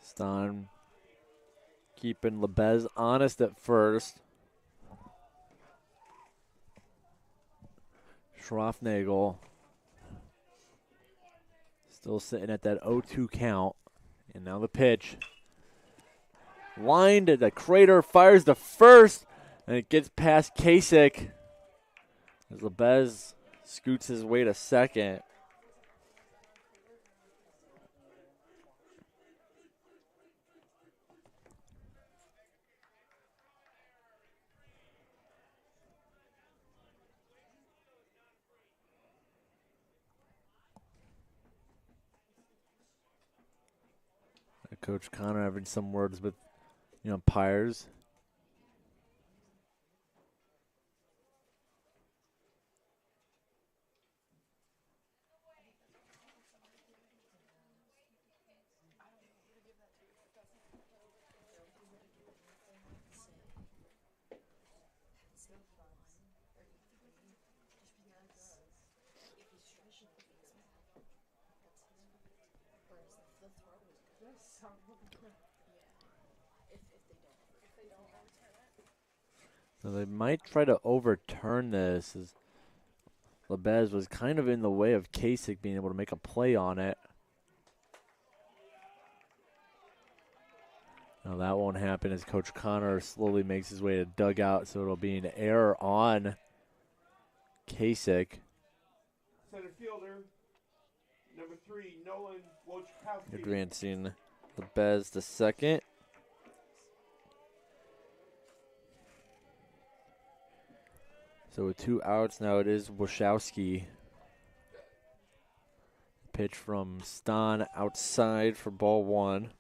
Stan keeping Lebez honest at first. Schwaffnagel still sitting at that 0-2 count. And now the pitch. Lined at the crater, fires the first, and it gets past Kasich as Lebez scoots his way to second. Coach Connor having some words with the umpires. So they might try to overturn this, as Lebez was kind of in the way of Kasich being able to make a play on it. Now that won't happen as Coach Connor slowly makes his way to dugout, so it'll be an error on Kasich. Center fielder, number 3, Nolan Wojciechowski. Advancing Lebez to second. So with 2 outs now, it is Wojciechowski. Pitch from Stan outside for ball 1.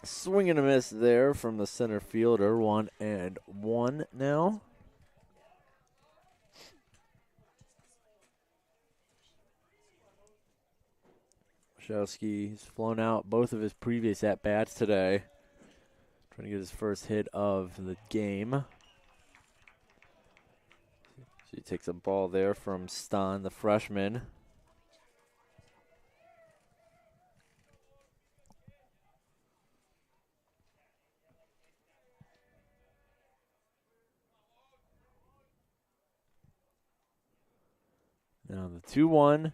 Swing and a miss there from the center fielder. 1-1 now. Wojciechowski's flown out both of his previous at-bats today. Trying to get his first hit of the game. So he takes a ball there from Stan, the freshman. Now the 2-1.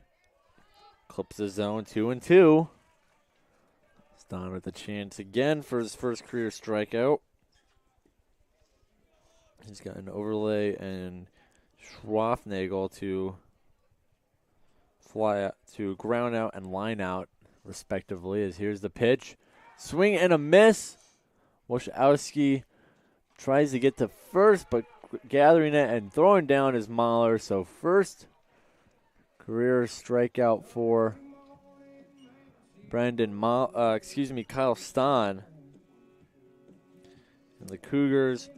Clips the zone 2-2. Stan with a chance again for his first career strikeout. He's got an overlay and Schwafnagel to fly out, to ground out and line out, respectively. As here's the pitch. Swing and a miss. Wojciechowski tries to get to first, but gathering it and throwing down his Mahler. So first career strikeout for Kyle Stan. And the Cougars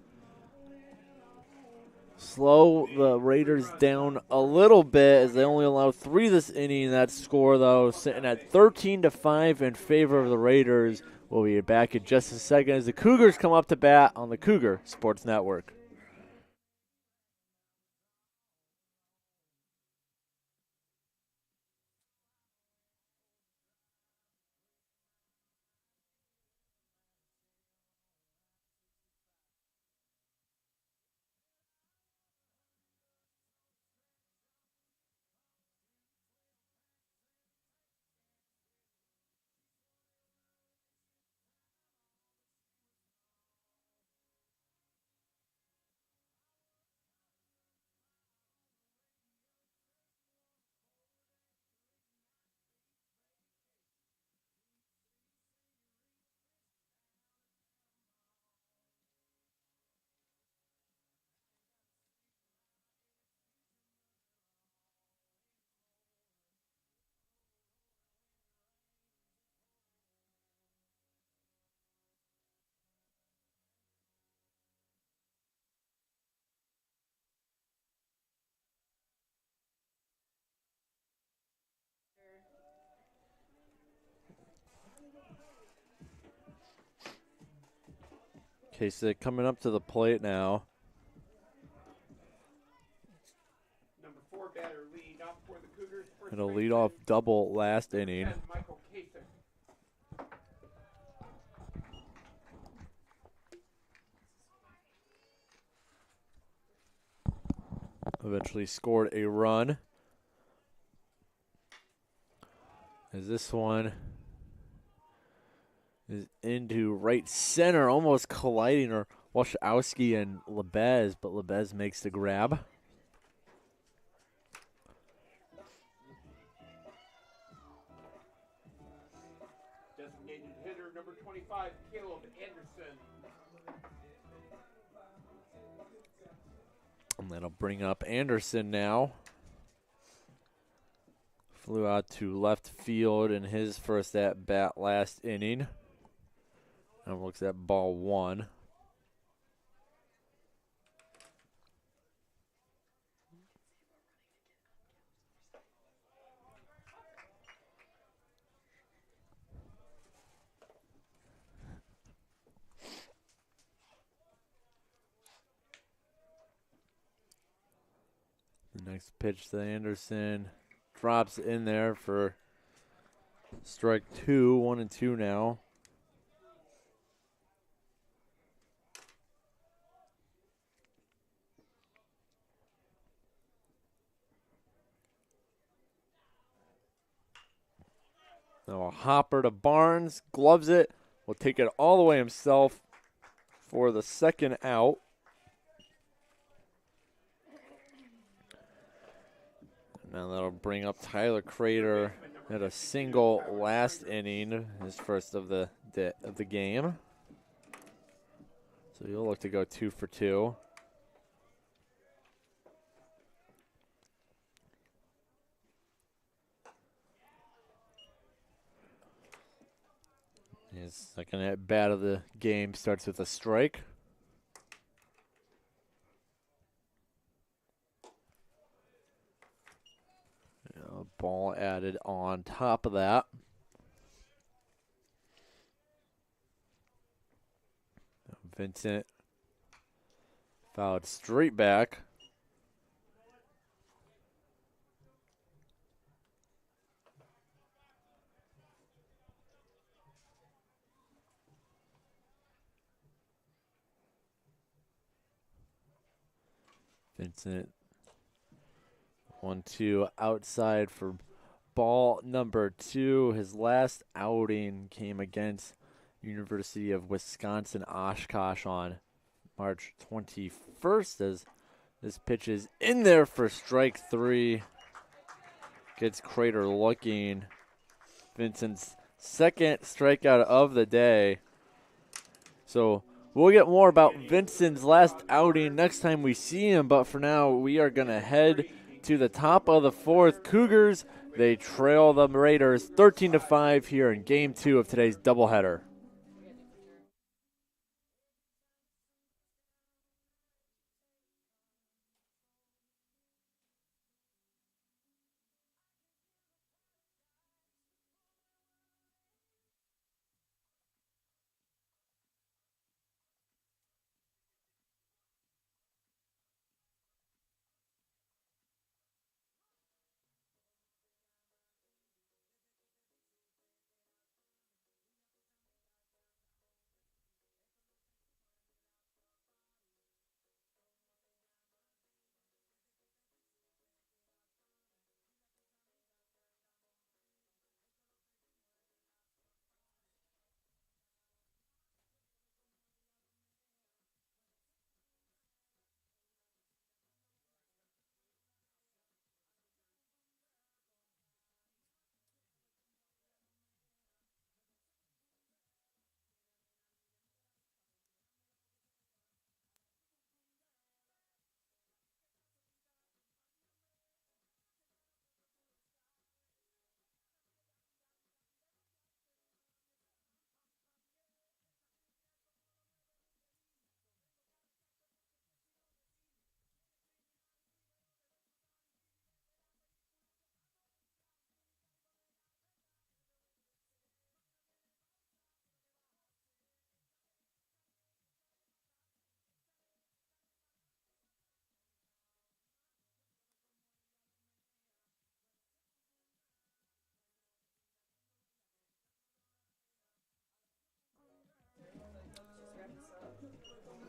slow the Raiders down a little bit as they only allow 3 this inning. That score, though, sitting at 13-5 in favor of the Raiders. We'll be back in just a second as the Cougars come up to bat on the Cougar Sports Network. Kasich coming up to the plate now. Number 4 batter lead off for the Cougars. And a leadoff double last inning. Michael Kasich. Eventually scored a run. As this one is into right center, almost colliding or Wojciechowski and Lebez, but Lebez makes the grab. Designated hitter number 25, Caleb Anderson. And that'll bring up Anderson now. Flew out to left field in his first at-bat last inning. And looks at ball 1. Next pitch to Anderson. Drops in there for strike 2, 1-2 now. Now a hopper to Barnes, gloves it, will take it all the way himself for the second out. Now that'll bring up Tyler Crater at a single last inning, his first of the game. So he'll look to go 2 for 2. His second at bat of the game starts with a strike. Ball added on top of that. Vincent fouled straight back. Vincent 1-2 outside for ball number 2. His last outing came against University of Wisconsin Oshkosh on March 21st, as this pitch is in there for strike 3. Gets Crater looking. Vincent's second strikeout of the day. So we'll get more about Vincent's last outing next time we see him, but for now we are going to head to the top of the 4th. Cougars, they trail the Raiders 13-5 here in Game 2 of today's doubleheader.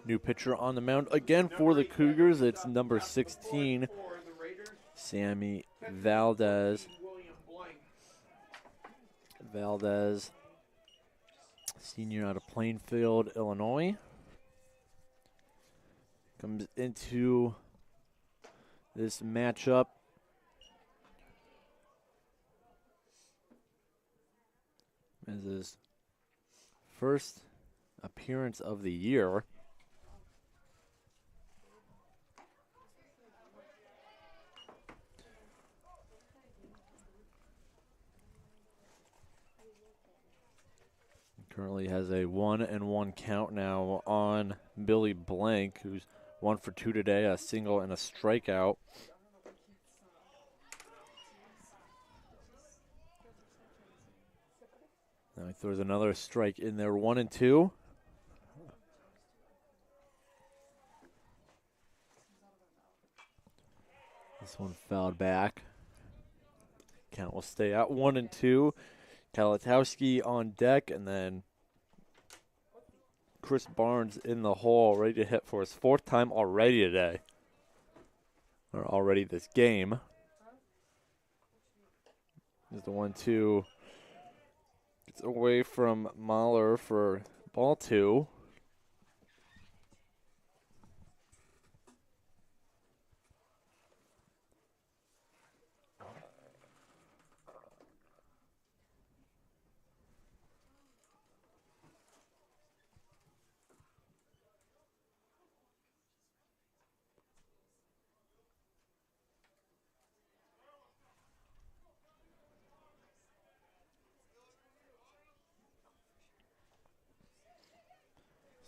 New pitcher on the mound again for the Cougars. It's number 16, Sammy Valdez. Valdez, senior out of Plainfield, Illinois, comes into this matchup as his first appearance of the year. Currently has a 1-1 count now on Billy Blank, who's 1 for 2 today, a single and a strikeout. Now he throws another strike in there, 1-2. The This one fouled back. Count will stay out 1-2. Kalatowski on deck, and then Chris Barnes in the hole, ready to hit for his 4th time already today. Or already this game. There's the 1-2. It's away from Mahler for ball 2.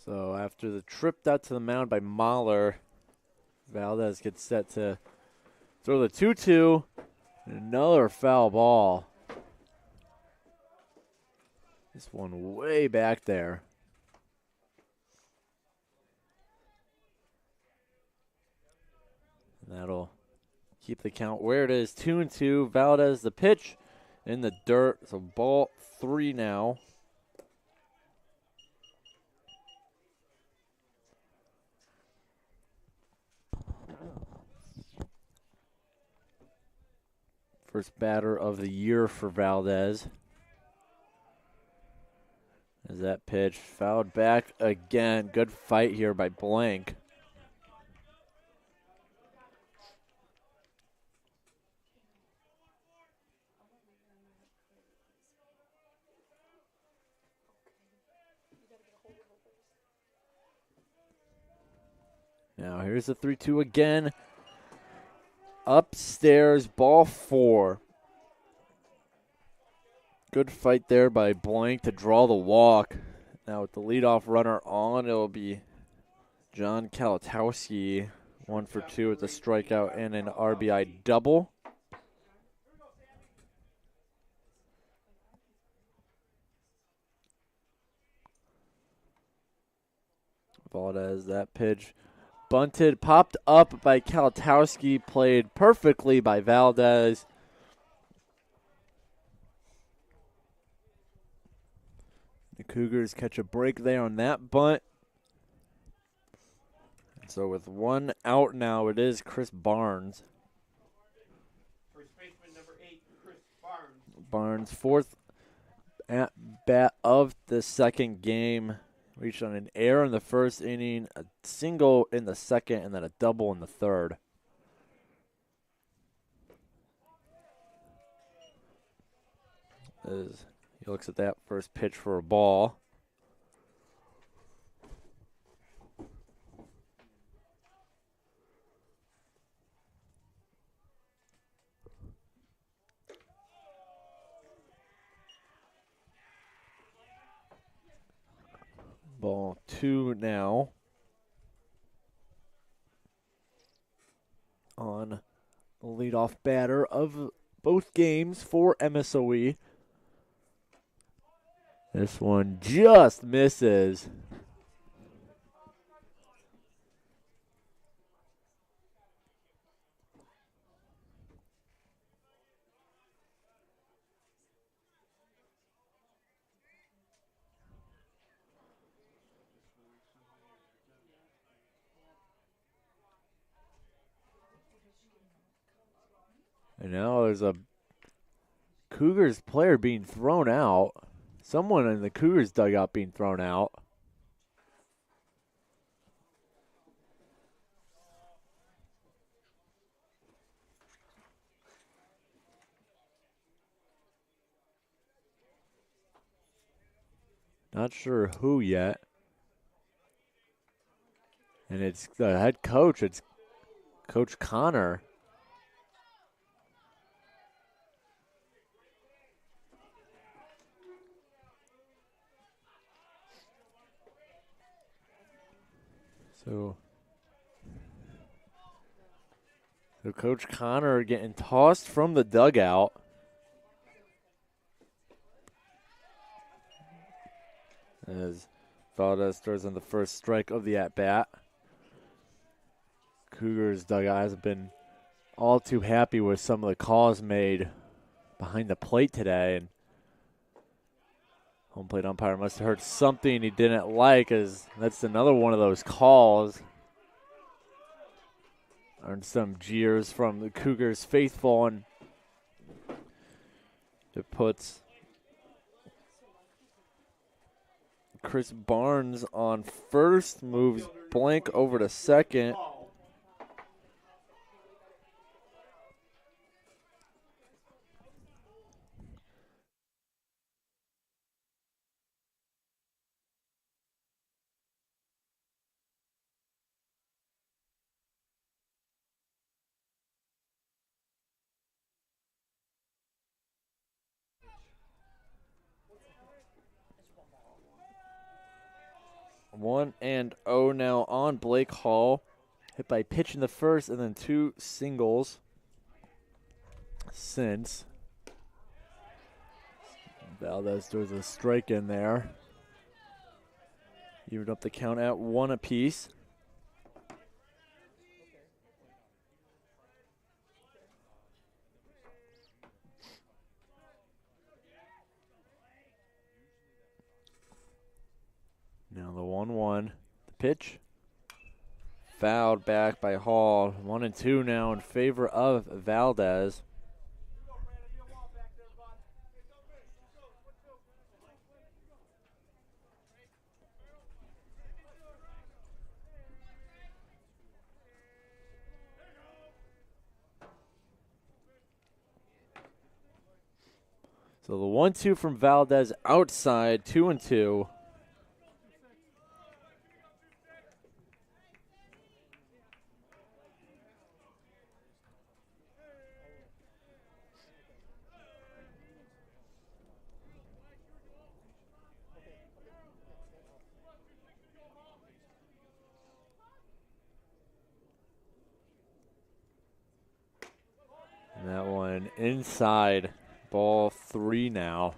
So after the trip out to the mound by Mahler, Valdez gets set to throw the 2-2. Another foul ball. This one way back there. And that'll keep the count where it is, 2-2. Valdez, the pitch in the dirt. So ball 3 now. First batter of the year for Valdez. As that pitch fouled back again. Good fight here by Blank. Now here's the 3-2 again. Upstairs, ball 4. Good fight there by Blank to draw the walk. Now with the leadoff runner on, it'll be John Kalatowski, 1 for 2 with a strikeout and an RBI double. Valdez, that pitch bunted, popped up by Kalatowski, played perfectly by Valdez. The Cougars catch a break there on that bunt. So with 1 out now, it is Chris Barnes. First baseman number 8, Chris Barnes. Barnes, 4th at bat of the 2nd game. Reached on an error in the 1st inning, a single in the 2nd, and then a double in the 3rd. As he looks at that first pitch for a ball. Ball 2 now. On the leadoff batter of both games for MSOE. This one just misses. And now there's a Cougars player being thrown out. Someone in the Cougars dugout being thrown out. Not sure who yet. And it's the head coach. It's Coach Connor. So Coach Connor getting tossed from the dugout. As Valdez throws in the first strike of the at-bat. Cougars dugout hasn't been all too happy with some of the calls made behind the plate today. And home plate umpire must have heard something he didn't like, as that's another one of those calls. Earned some jeers from the Cougars faithful, and it puts Chris Barnes on first, moves Blank over to second. One and oh now on Blake Hall. Hit by pitch in the first and then 2 singles since. Valdez does a strike in there. Evened up the count at 1 apiece. Now the 1-1. The pitch. Fouled back by Hall. 1 and 2 now in favor of Valdez. So the 1-2 from Valdez outside, 2 and 2. And that one inside, ball 3 now.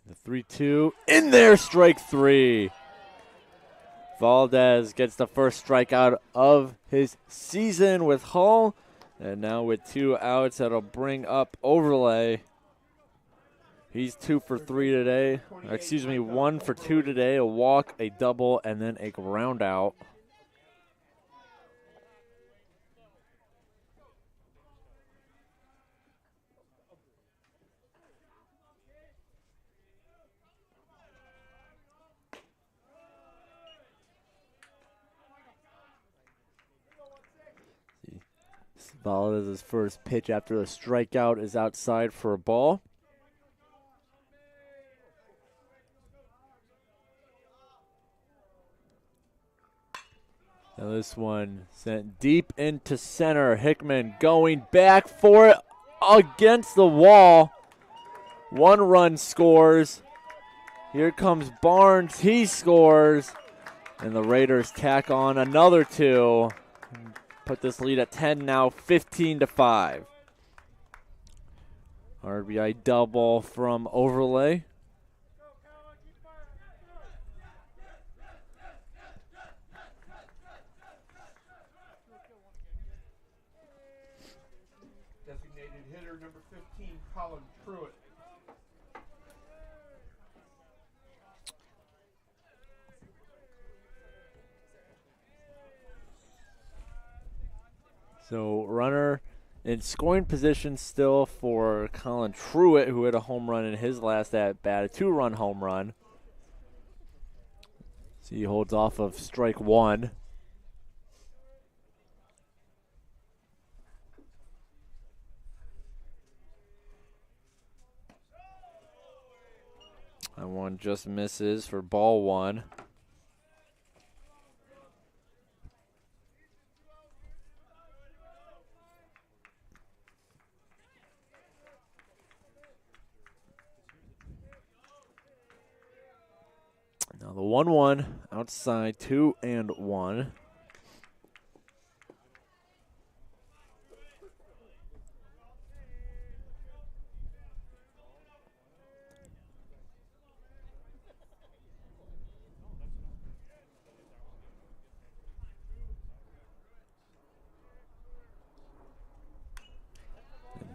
The 3-2 in there, strike 3. Valdez gets the first strikeout of his season with Hull. And now with 2 outs, that'll bring up Overlay. He's 2 for 3 today. Excuse me, 1 for 2 today. A walk, a double, and then a ground out. Valdez's first pitch after the strikeout is outside for a ball. Now this one sent deep into center. Hickman going back for it against the wall. 1 run scores. Here comes Barnes. He scores. And the Raiders tack on another 2. Put this lead at 10 now, 15-5. RBI double from Overlay. Designated hitter number 15, Colin Pruitt. So runner in scoring position still for Colin Truitt, who hit a home run in his last at-bat, a 2-run home run. So he holds off of strike 1. That one just misses for ball 1. Now the 1-1 outside, 2 and 1.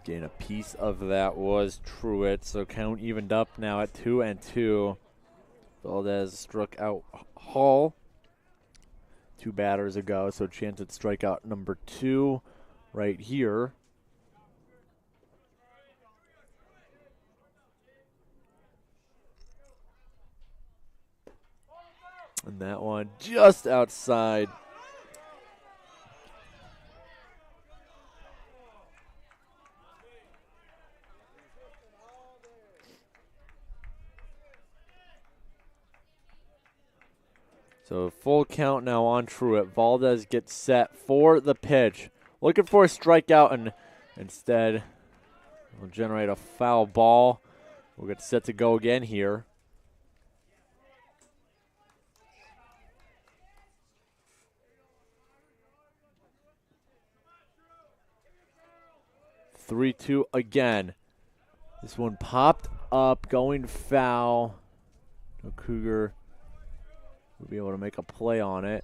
Getting a piece of that was Truitt, so count evened up now at 2-2. Valdez struck out Hall 2 batters ago, so chance at strikeout number 2 right here. And that one just outside. So full count now on Truitt. Valdez gets set for the pitch. Looking for a strikeout, and instead will generate a foul ball. We'll get set to go again here. Three-two again. This one popped up, going foul. No Cougar will be able to make a play on it.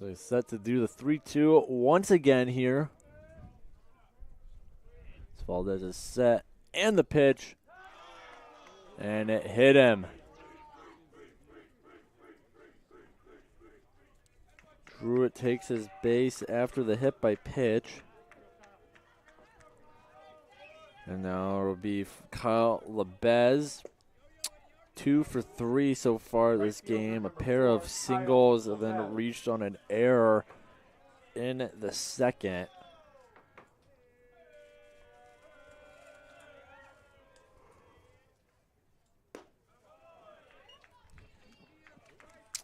They're set to do the 3-2 once again here. Valdez is set, and the pitch, and it hit him. Truitt takes his base after the hit by pitch. And now it'll be Kyle Lebez. 2 for 3 so far this game. A pair of singles, and then reached on an error in the second.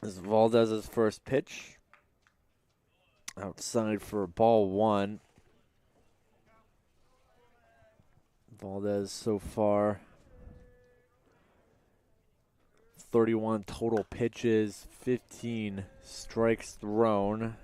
This is Valdez's first pitch. Outside for ball 1. Valdez so far 31 total pitches, 15 strikes thrown.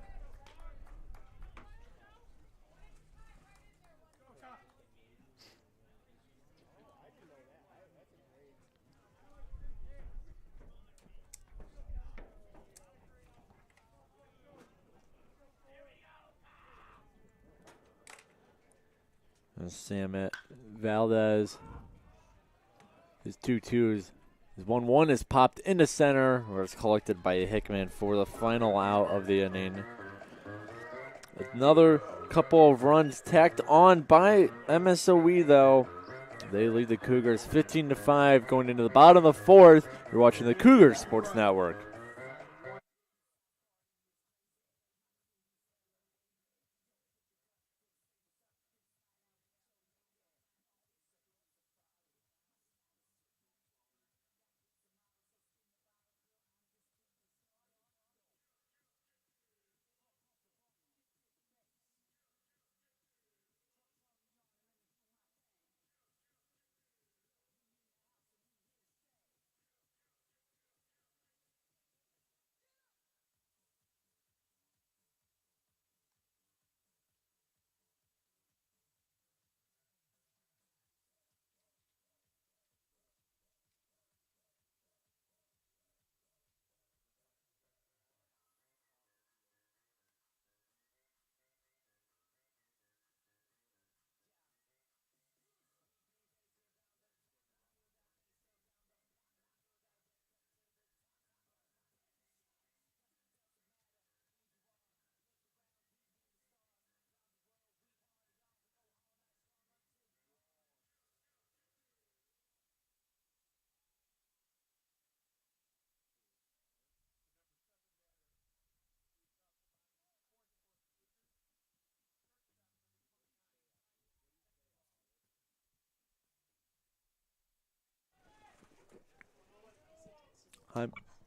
Samet Valdez, his 2-2s. His 1-1 is popped into center, where it's collected by Hickman for the final out of the inning. Another couple of runs tacked on by MSOE, though. They lead the Cougars 15-5 going into the bottom of the 4th. You're watching the Cougars Sports Network.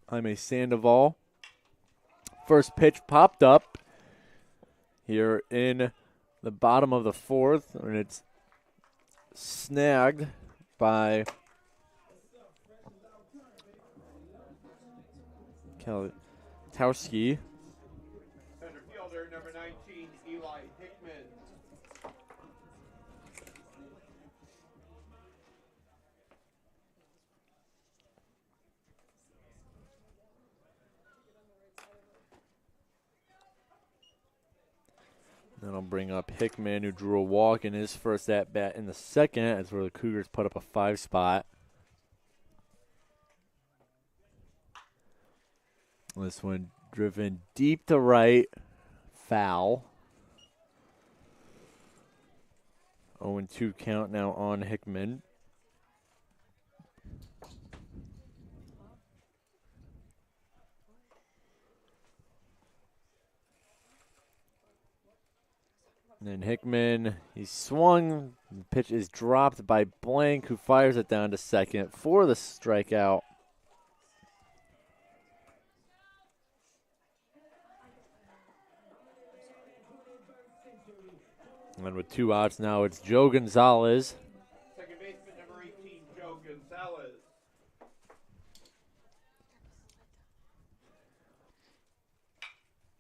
Jaime Sandoval. First pitch popped up here in the bottom of the 4th, and it's snagged by Kaltowski. Center fielder, number 19, Eli Hickman. That'll bring up Hickman, who drew a walk in his first at-bat in the second. That's where the Cougars put up a 5 spot. This one driven deep to right, foul. 0-2 count now on Hickman. And then Hickman, he swung. The pitch is dropped by Blank, who fires it down to second for the strikeout. And with 2 outs now, it's Joe Gonzalez. Second baseman number 18, Joe Gonzalez.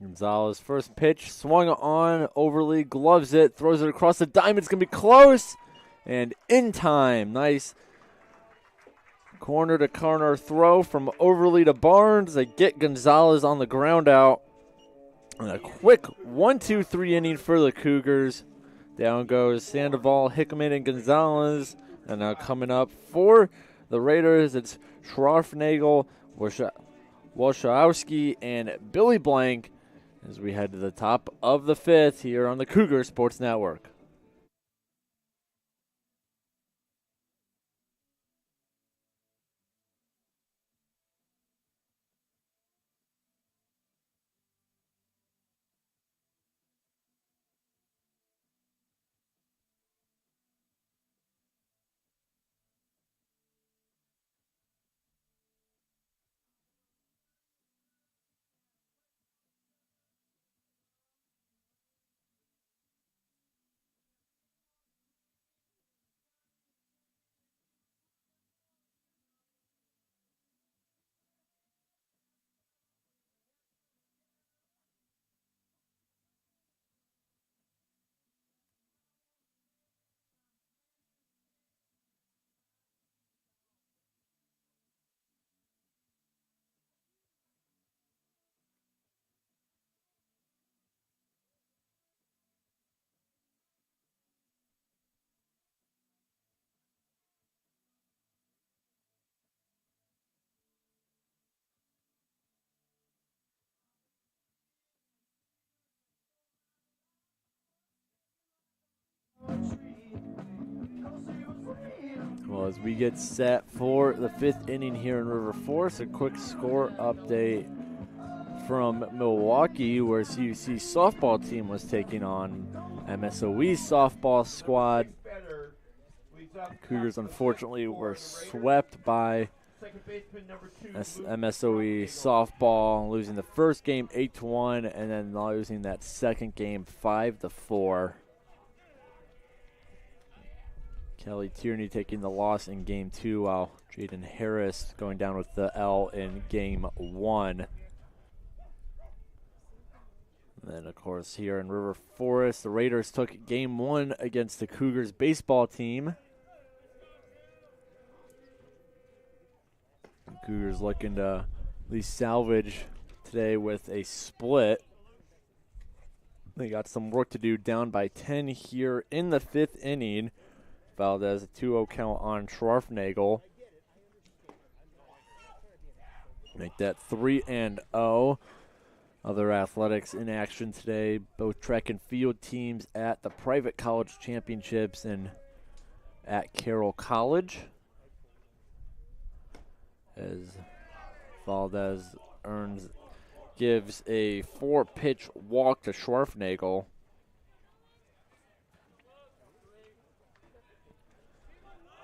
Gonzalez, first pitch, swung on, Overly gloves it, throws it across the diamond. It's going to be close and in time. Nice corner-to-corner throw from Overly to Barnes. They get Gonzalez on the ground out. And a quick 1-2-3 inning for the Cougars. Down goes Sandoval, Hickman, and Gonzalez. And now coming up for the Raiders, it's Schwarfnagel, Wachowski, and Billy Blank as we head to the top of the 5th here on the Cougar Sports Network. Well, as we get set for the 5th inning here in River Forest, a quick score update from Milwaukee, where CUC softball team was taking on MSOE softball squad. The Cougars, unfortunately, were swept by MSOE softball, losing the first game 8-1, and then losing that second game 5-4. Kelly Tierney taking the loss in Game 2, while Jaden Harris going down with the L in Game 1. And then, of course, here in River Forest, the Raiders took Game 1 against the Cougars baseball team. The Cougars looking to at least salvage today with a split. They got some work to do, down by 10 here in the 5th inning. Valdez, a 2-0 count on Schwarfnagel. Make that 3-0. Other athletics in action today, both track and field teams at the private college championships and at Carroll College. As Valdez gives a 4-pitch walk to Schwarfnagel.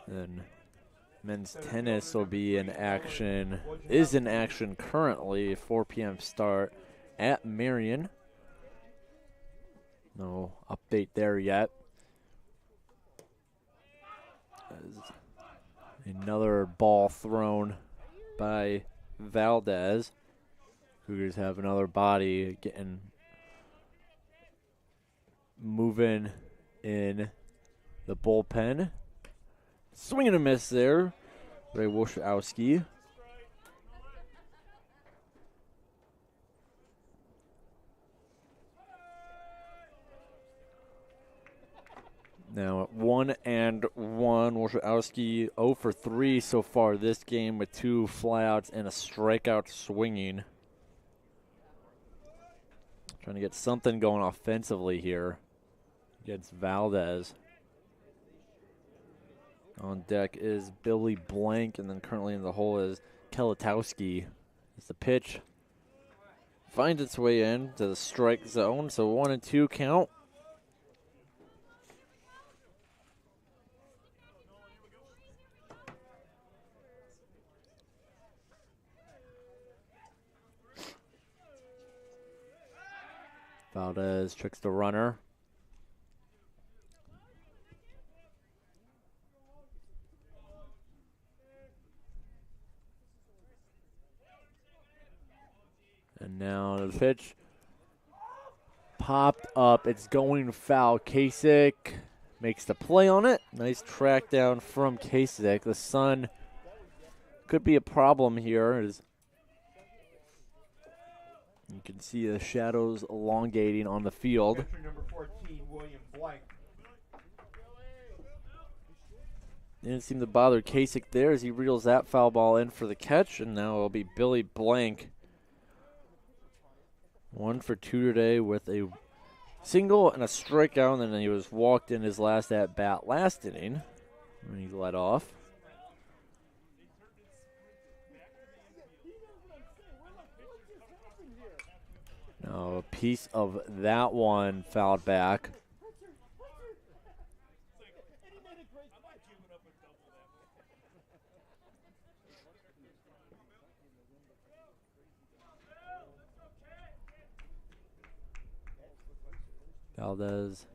Then men's tennis will be in action, is in action currently, 4 p.m. start at Marion. No update there yet. Another ball thrown by Valdez. Cougars have another body getting moving in the bullpen. Swing and a miss there, Ray Wachowski. Now at 1-1, Wojciechowski 0 for 3 so far this game with 2 flyouts and a strikeout swinging. Trying to get something going offensively here against Valdez. On deck is Billy Blank, and then currently in the hole is Kelatowski. As the pitch finds its way in to the strike zone, so 1-2 count. Valdez tricks the runner. And now the pitch popped up. It's going foul. Kasich makes the play on it. Nice track down from Kasich. The sun could be a problem here, as you can see the shadows elongating on the field. Catcher number 14, William Blank. Didn't seem to bother Kasich there as he reels that foul ball in for the catch, and now it'll be Billy Blank. 1 for 2 today with a single and a strikeout, and then he was walked in his last at-bat last inning when he led off. Now a piece of that one fouled back. Valdez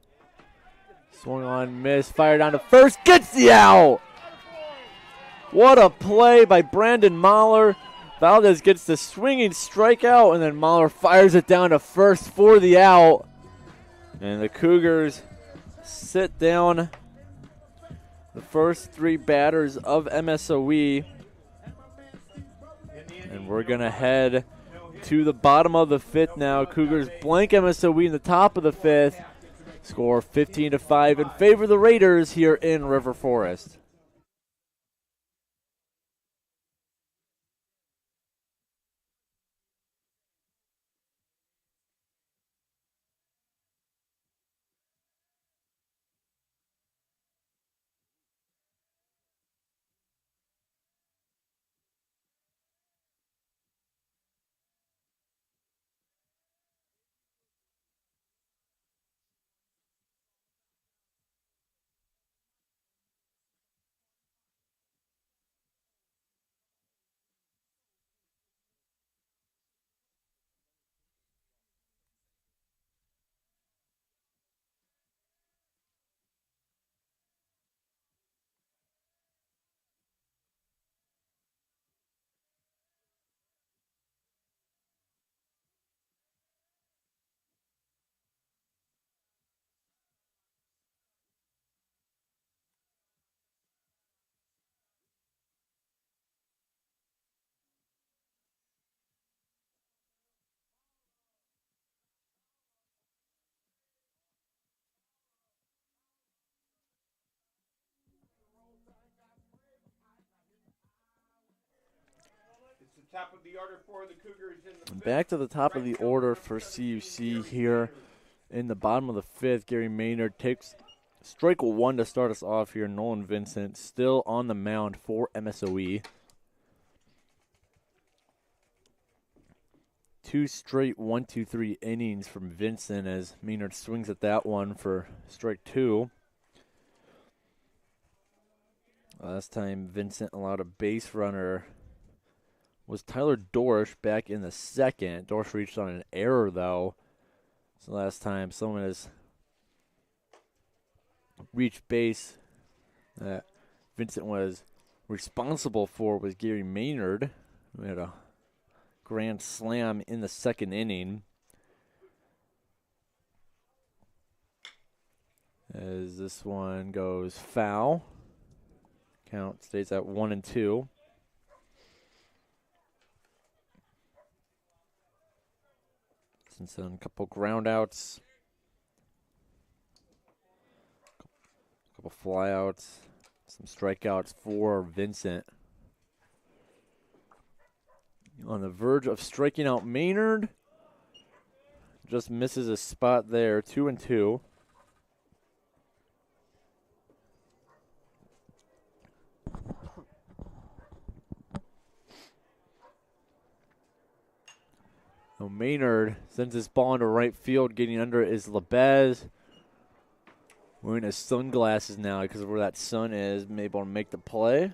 swung on, miss, fired down to first, gets the out! What a play by Brandon Mahler. Valdez gets the swinging strikeout, and then Mahler fires it down to first for the out. And the Cougars sit down the first 3 batters of MSOE. And we're going to head to the bottom of the 5th now. Cougars blank MSOE in the top of the 5th. Score 15-5 in favor of the Raiders here in River Forest. Top of the order for the Cougars in the 5th. Back to the top of the order for CUC here in the bottom of the 5th. Gary Maynard takes strike 1 to start us off here. Nolan Vincent still on the mound for MSOE. 2 straight 1-2-3 innings from Vincent as Maynard swings at that one for strike 2. Last time Vincent allowed a base runner was Tyler Dorsch back in the 2nd. Dorsch reached on an error, though. So last time someone has reached base that Vincent was responsible for was Gary Maynard, who had a grand slam in the 2nd inning. As this one goes foul. Count stays at 1-2. Since a couple ground outs. couple flyouts, some strikeouts for Vincent. On the verge of striking out Maynard. Just misses a spot there, 2-2. So Maynard sends this ball into right field. Getting under it is Labez. Wearing his sunglasses now because of where that sun is. Able to make the play.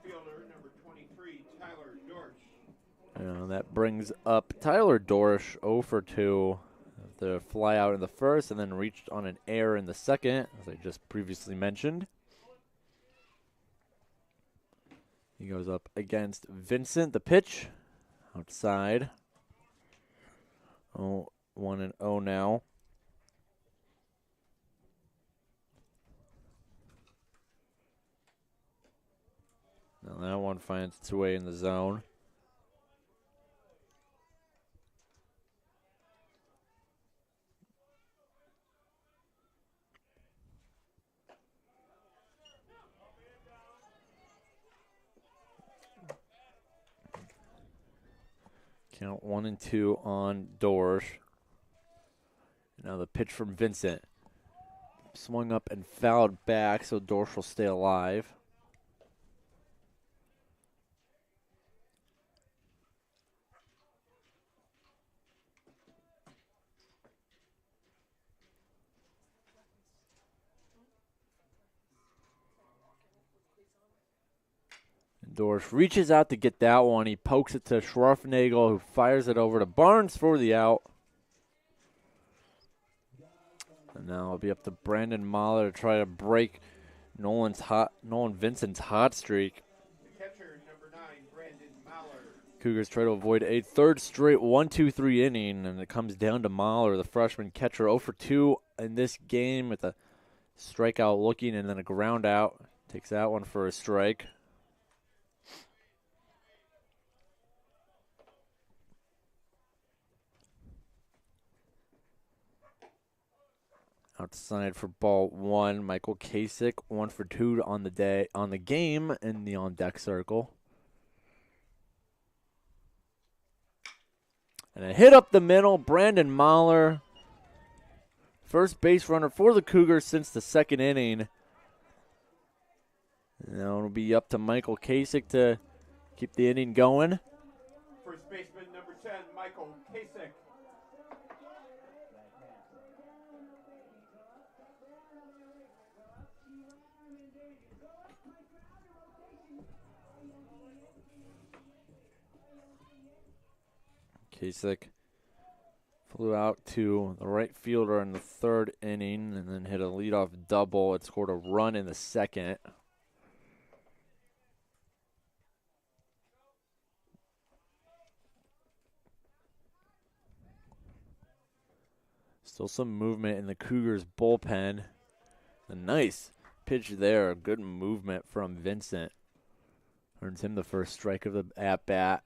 Fielder number 23, Tyler Dorsch. And that brings up Tyler Dorsch, 0 for 2. The fly out in the first and then reached on an error in the second, as I just previously mentioned. He goes up against Vincent. The pitch outside. 1-0 now. Now that one finds its way in the zone. Count 1-2 on Dorsch. Now the pitch from Vincent. Swung up and fouled back, so Dorsch will stay alive. Dorsch reaches out to get that one. He pokes it to Schwarzenegger, who fires it over to Barnes for the out. And now it'll be up to Brandon Mahler to try to break Nolan Vincent's hot streak. The catcher, number 9, Brandon Mahler. Cougars try to avoid a third straight 1-2-3 inning, and it comes down to Mahler, the freshman catcher, 0 for 2 in this game with a strikeout looking and then a ground out. Takes that one for a strike. Outside for ball 1, Michael Kasich, 1 for 2 on the game in the on-deck circle. And a hit up the middle, Brandon Mahler. First base runner for the Cougars since the second inning. Now it'll be up to Michael Kasich to keep the inning going. First baseman, number 10, Michael Kasich. Kasich flew out to the right fielder in the third inning and then hit a leadoff double. It scored a run in the second. Still some movement in the Cougars bullpen. A nice pitch there. Good movement from Vincent. Earns him the first strike of the at-bat.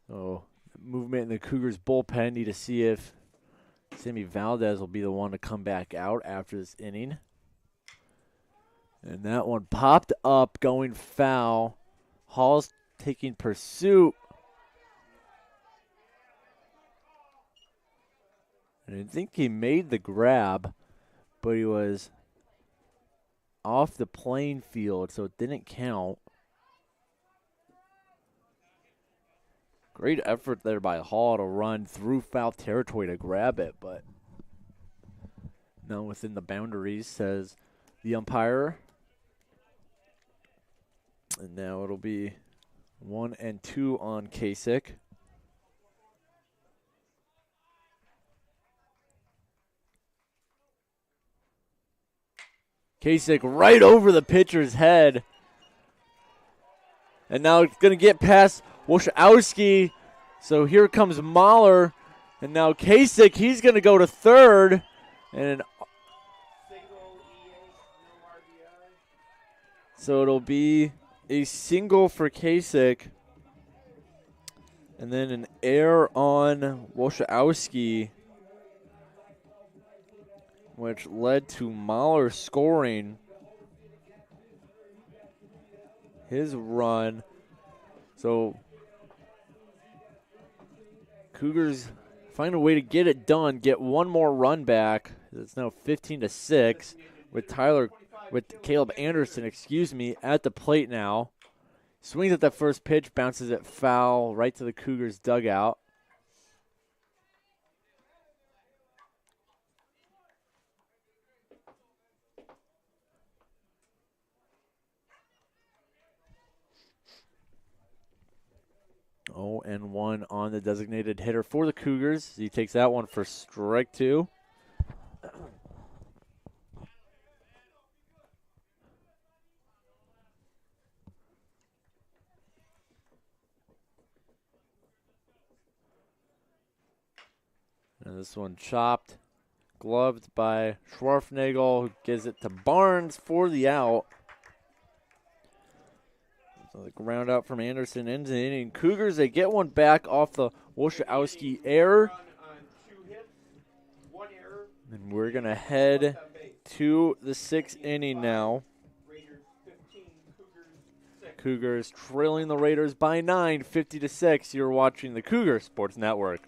So movement in the Cougars bullpen. Need to see if Sammy Valdez will be the one to come back out after this inning. And that one popped up, going foul. Hall's taking pursuit. And I think he made the grab, but he was off the playing field, so it didn't count. Great effort there by Hall to run through foul territory to grab it, but not within the boundaries, says the umpire. And now it'll be 1-2 on Kasich. Kasich right over the pitcher's head. And now it's going to get past Wojciechowski. So here comes Mahler. And now Kasich, he's going to go to third. And Single EA, no RBI. so it'll be a single for Kasich. And then an error on Wojciechowski. which led to Mahler scoring his run. So Cougars find a way to get it done, get one more run back. It's now 15-6 with Caleb Anderson, at the plate now. Swings at the first pitch, bounces it foul right to the Cougars dugout. Oh, and 1 on the designated hitter for the Cougars. He takes that one for strike 2. And this one chopped, gloved by Schwarfnagel, who gives it to Barnes for the out. So the ground out from Anderson ends the inning. Cougars, they get one back off the Wojciechowski error. And we're going to head to the 6th inning now. Cougars trailing the Raiders by 9, 50-6. You're watching the Cougar Sports Network.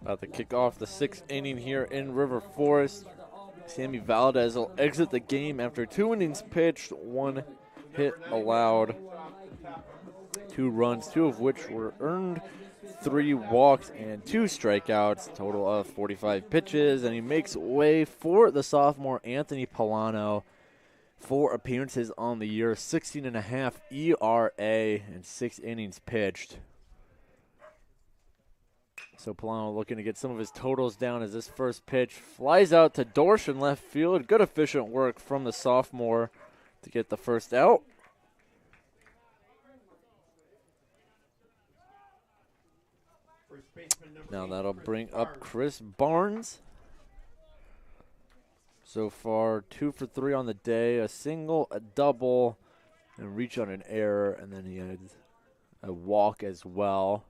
About to kick off the 6th inning here in River Forest. Sammy Valdez will exit the game after 2 innings pitched, 1 hit allowed, 2 runs, 2 of which were earned, 3 walks, and 2 strikeouts, total of 45 pitches. And he makes way for the sophomore Anthony Polano. 4 appearances on the year, 16.5 ERA, and 6 innings pitched. So Polano looking to get some of his totals down as this first pitch flies out to Dorsch in left field. Good efficient work from the sophomore to get the first out. Now that'll bring up Chris Barnes. So far, 2 for 3 on the day, a single, a double, and reach on an error, and then he had a walk as well.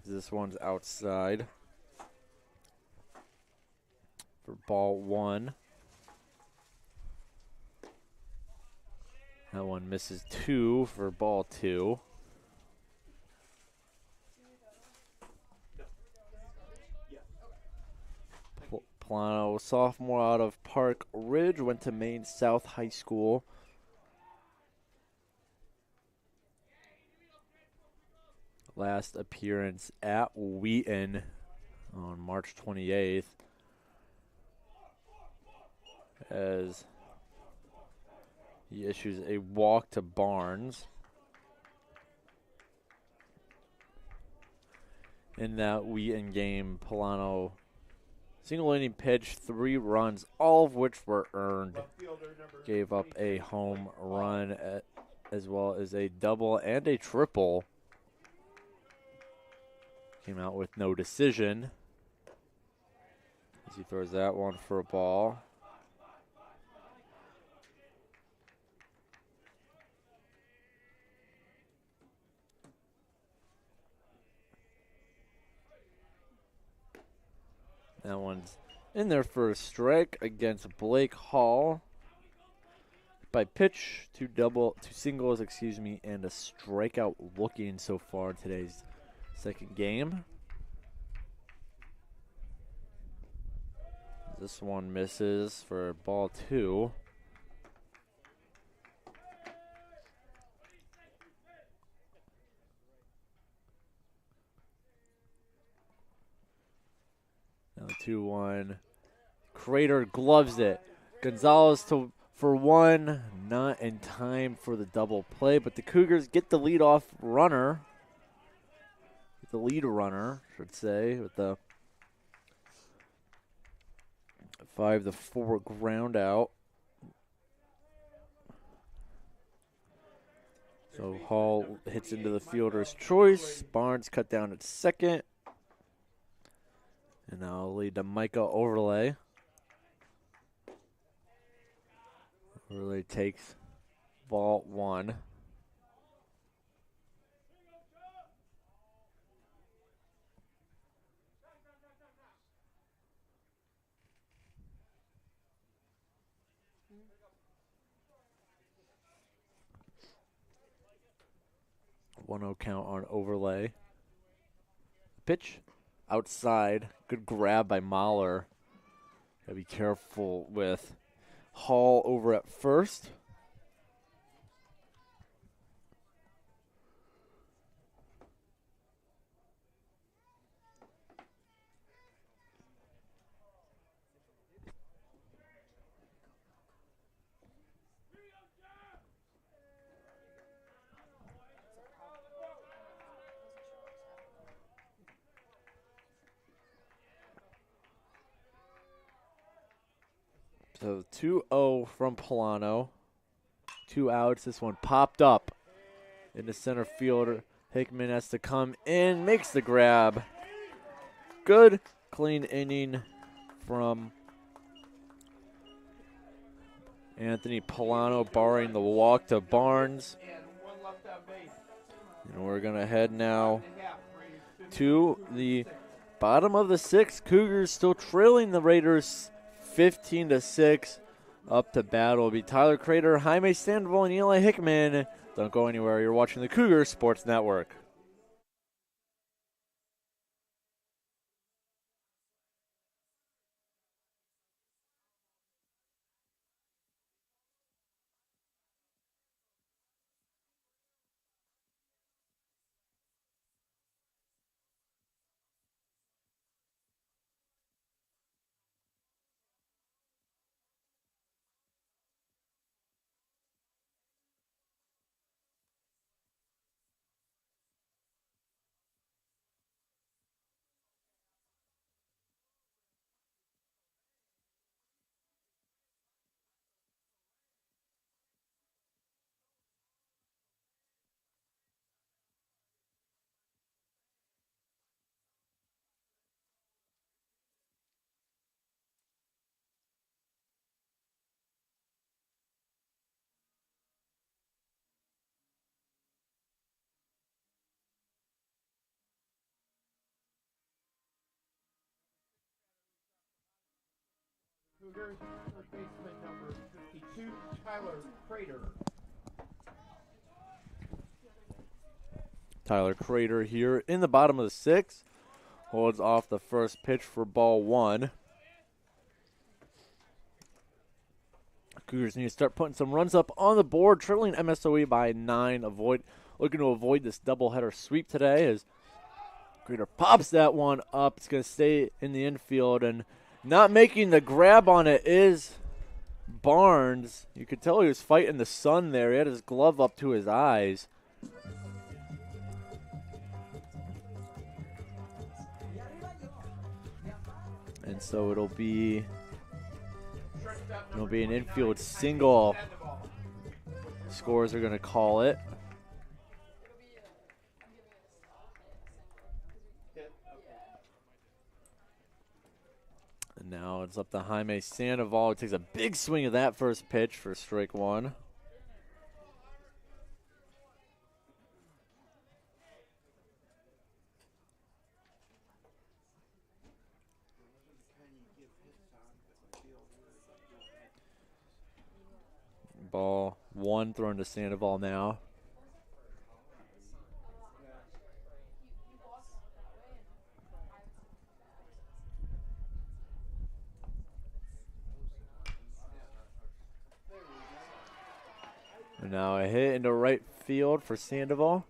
This one's outside for ball 1. That one misses 2 for ball 2. Polano, sophomore out of Park Ridge, went to Maine South High School. Last appearance at Wheaton on March 28th. As He issues a walk to Barnes. In that we in-game, Polano single inning pitch, 3 runs, all of which were earned. Gave up a home run as well as a double and a triple. Came out with no decision as he throws that one for a ball. That one's in there for a strike against Blake Hall. By pitch, two singles, and a strikeout looking so far in today's second game. This one misses for ball 2. Now 2-1. Crater gloves it. Gonzalez for 1, not in time for the double play, but the Cougars get the leadoff runner. The lead runner, should say, with the 5-4 ground out. So Hall hits into the fielder's choice. Barnes cut down at second. And now I'll lead to Micah Overlay. Overlay takes ball 1. One-0 count on Overlay. Pitch outside. Good grab by Mahler. Gotta be careful with Hall over at first. So 2-0 from Polano. 2 outs. This one popped up in the center fielder. Hickman has to come in, makes the grab. Good, clean inning from Anthony Polano, barring the walk to Barnes. And we're going to head now to the bottom of the 6th. Cougars still trailing the Raiders 15-6. Up to bat will be Tyler Crater, Jaime Sandoval, and Eli Hickman. Don't go anywhere. You're watching the Cougar Sports Network. Cougars, third baseman number 52, Tyler Crater. Tyler Crater here in the bottom of the 6th. Holds off the first pitch for ball 1. Cougars need to start putting some runs up on the board, trailing MSOE by 9. Looking to avoid this doubleheader sweep today as Crater pops that one up. It's going to stay in the infield, and not making the grab on it is Barnes, you could tell he was fighting the sun there. He had his glove up to his eyes. And so it'll be an infield single. Scores are going to call it. And now it's up to Jaime Sandoval. He takes a big swing of that first pitch for strike one. Ball one thrown to Sandoval now. And now a hit into right field for Sandoval.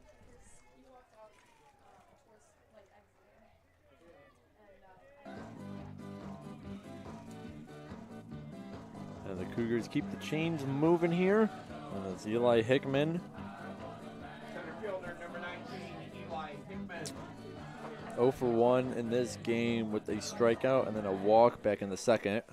And the Cougars keep the chains moving here. And it's Eli Hickman. Center fielder number 19, Eli Hickman. 0 for 1 in this game with a strikeout and then a walk back in the second.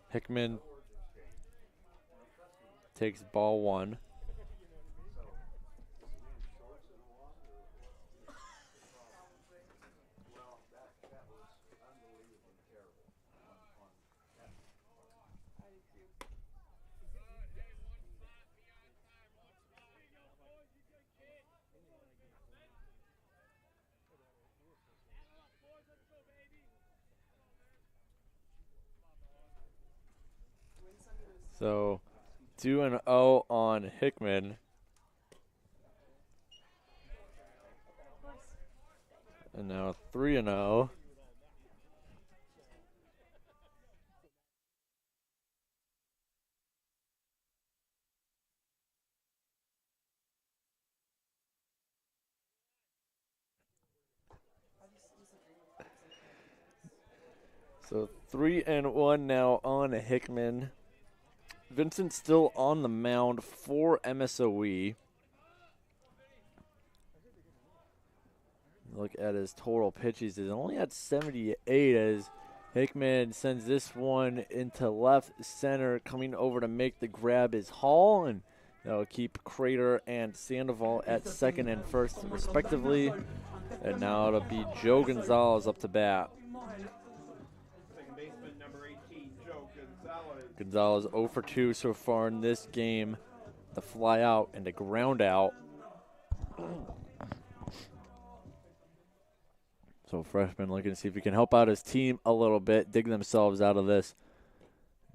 Hickman takes ball one. So 2-0 on Hickman. And now 3-0. So 3-1 now on Hickman. Vincent's still on the mound for MSOE. Look at his total pitches. He's only at 78 as Hickman sends this one into left center. Coming over to make the grab is Hall, and that'll keep Crater and Sandoval at second and first respectively. And now it'll be Joe Gonzalez up to bat. Second baseman number 18, Joe Gonzalez. Gonzalez 0 for 2 so far in this game. The fly out and the ground out. So freshman looking to see if he can help out his team a little bit, dig themselves out of this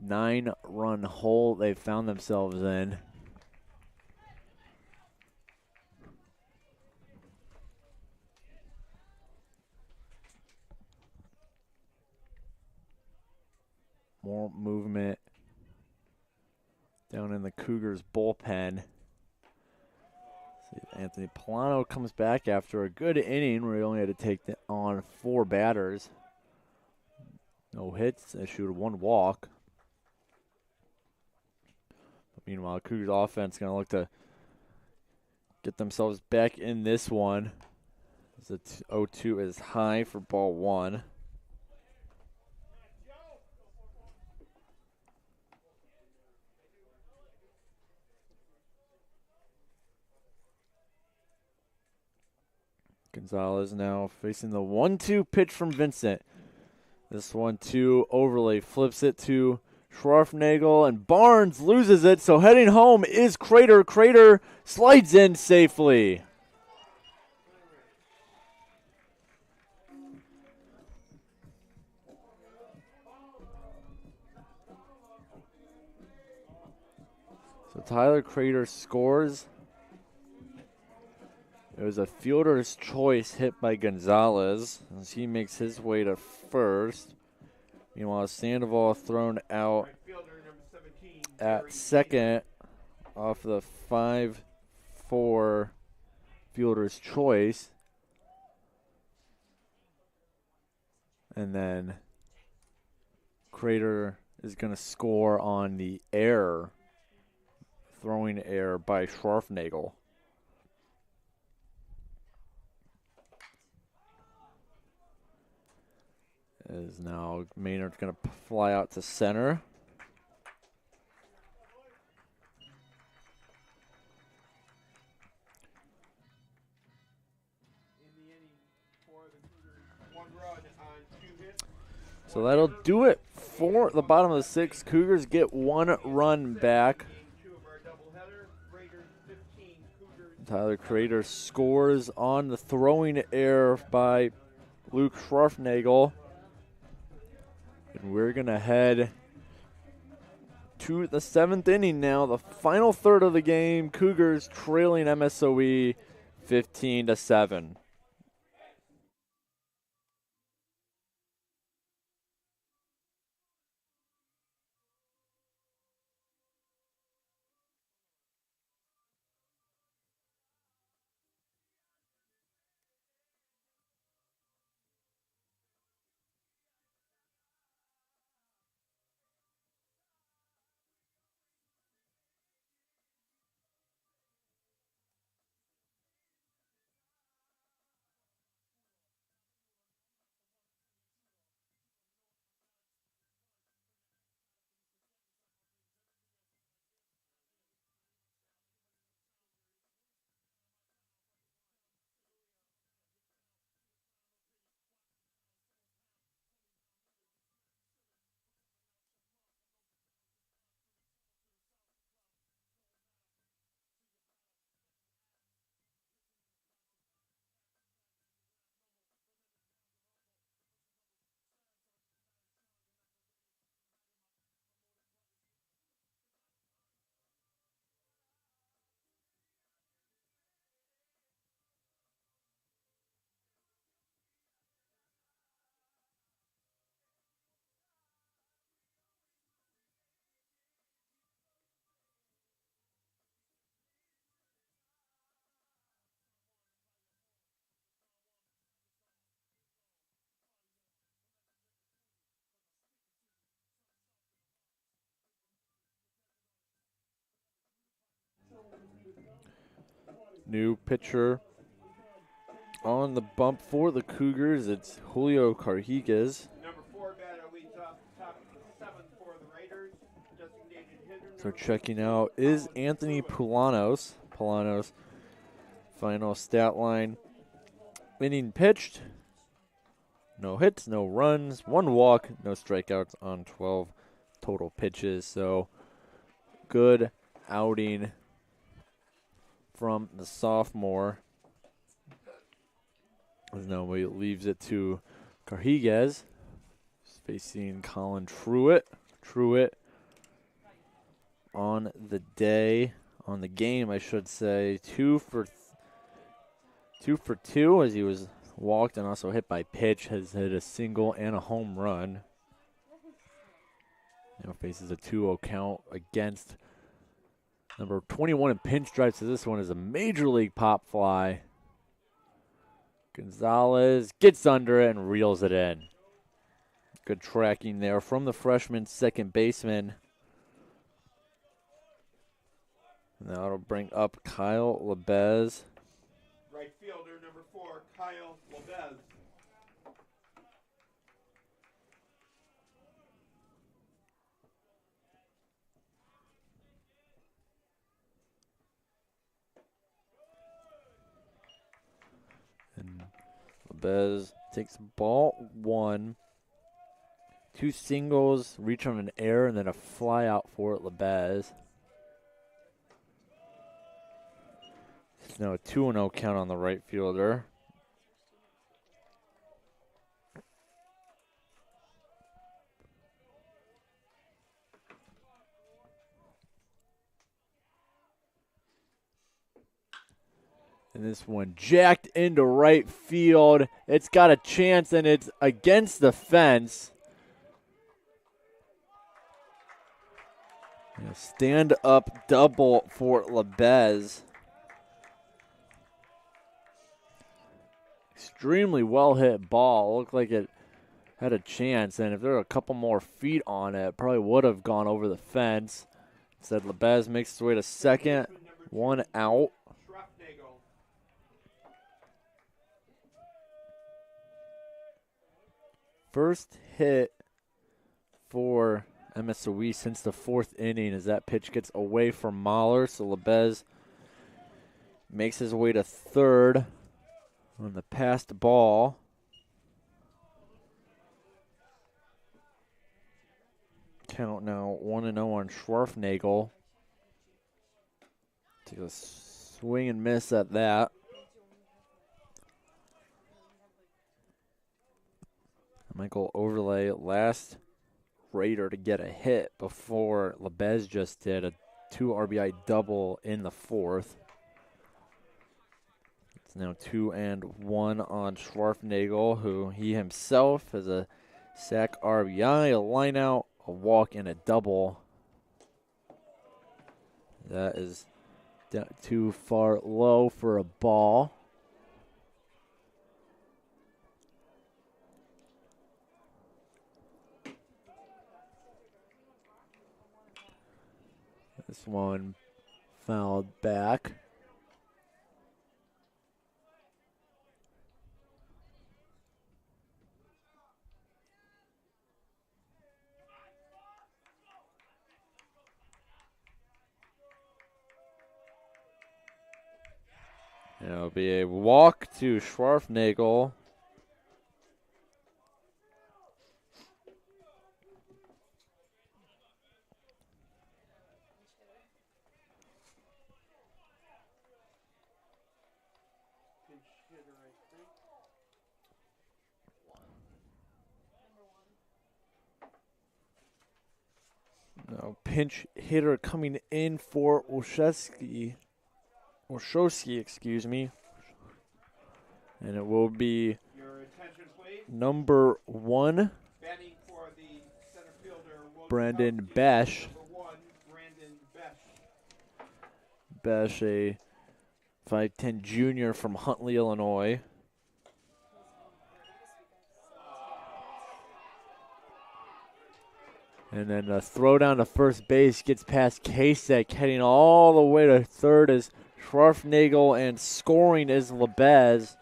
9-run hole they found themselves in. More movement down in the Cougars bullpen. See if Anthony Polano comes back after a good inning where he only had to take on 4 batters. No hits, issued 1 walk. But meanwhile, Cougars offense going to look to get themselves back in this one. The 0-2 is high for ball 1. Gonzalez now facing the 1-2 pitch from Vincent. This 1-2 overlay flips it to Schwarfnagel, and Barnes loses it. So heading home is Crater. Crater slides in safely. So Tyler Crater scores. It was a fielder's choice hit by Gonzalez as he makes his way to first. Meanwhile, Sandoval thrown out Right fielder number 17, at second off the 5-4 for fielder's choice. And then Crater is going to score on the error, throwing error by Schwarfnagel. Is now Maynard's going to fly out to center. So that'll do it for the bottom of the sixth. Cougars get 1 run back. Tyler Crater scores on the throwing error by Luke Schwarfnagel. And we're going to head to the 7th inning now, the final third of the game. Cougars trailing MSOE 15-7. New pitcher on the bump for the Cougars. It's Julio Carjigas. Number 4 batter leads off top of the 7th for the Raiders. Designated hitter. So checking out is Anthony Polanos. Polanos, final stat line. Inning pitched. No hits, no runs, 1 walk, no strikeouts on 12 total pitches. So good outing from the sophomore. As now he leaves it to Carjigas. Facing Colin Truitt. Truitt on the day, on the game, I should say, 2 for 2 as he was walked and also hit by pitch. Has hit a single and a home run. Now faces a 2-0 count against number 21 in pinch drive. So this one is a major league pop fly. Gonzalez gets under it and reels it in. Good tracking there from the freshman second baseman. And that'll bring up Kyle Lebez. Right fielder, number 4, Kyle Lebez. And Lebez takes ball 1. 2 singles, reach on an error, and then a fly out for Lebez. It's now a 2-0 count on the right fielder. And this one jacked into right field. It's got a chance, and it's against the fence. And a stand-up double for Lebez. extremely well hit ball. Looked like it had a chance, and if there were a couple more feet on it, probably would have gone over the fence. Instead, Lebez makes his way to second, one out. First hit for MSOE since the fourth inning as that pitch gets away from Mahler. So Lebez makes his way to third on the passed ball. Count now 1-0 on Schwarfnagel. Take a swing and miss at that. Michael Overlay, last Raider to get a hit before Lebez just did a 2 RBI double in the fourth. It's now 2-1 on Schwarfnagel, who he himself has a sac RBI, a line out, a walk, and a double. That is too far low for a ball. This one fouled back. It'll be a walk to Schwarfnagel. Now pinch hitter coming in for Olszewski, excuse me. And it will be number 1, Brandon Besh. Besh, a 5'10" junior from Huntley, Illinois. And then a throw down to first base gets past Kasek, heading all the way to third is Schwarfnagel, and scoring is Lebez.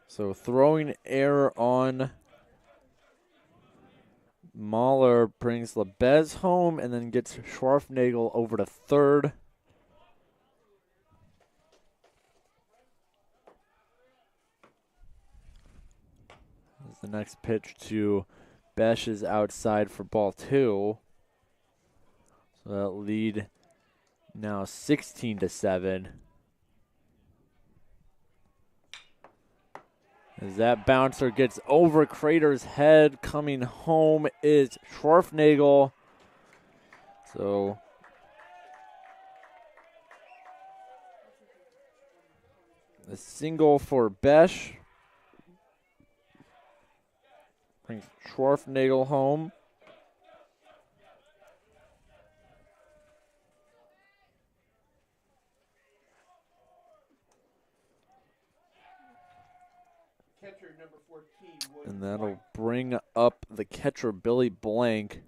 So throwing error on Mahler brings Lebez home and then gets Schwarfnagel over to third. The next pitch to Besh is outside for ball 2. So that lead now 16-7. As that bouncer gets over Crater's head, coming home is Schwarfnagel. So a single for Besh brings Schwarfnagel home. Catcher number 14. And that'll bring up the catcher, Billy Blank.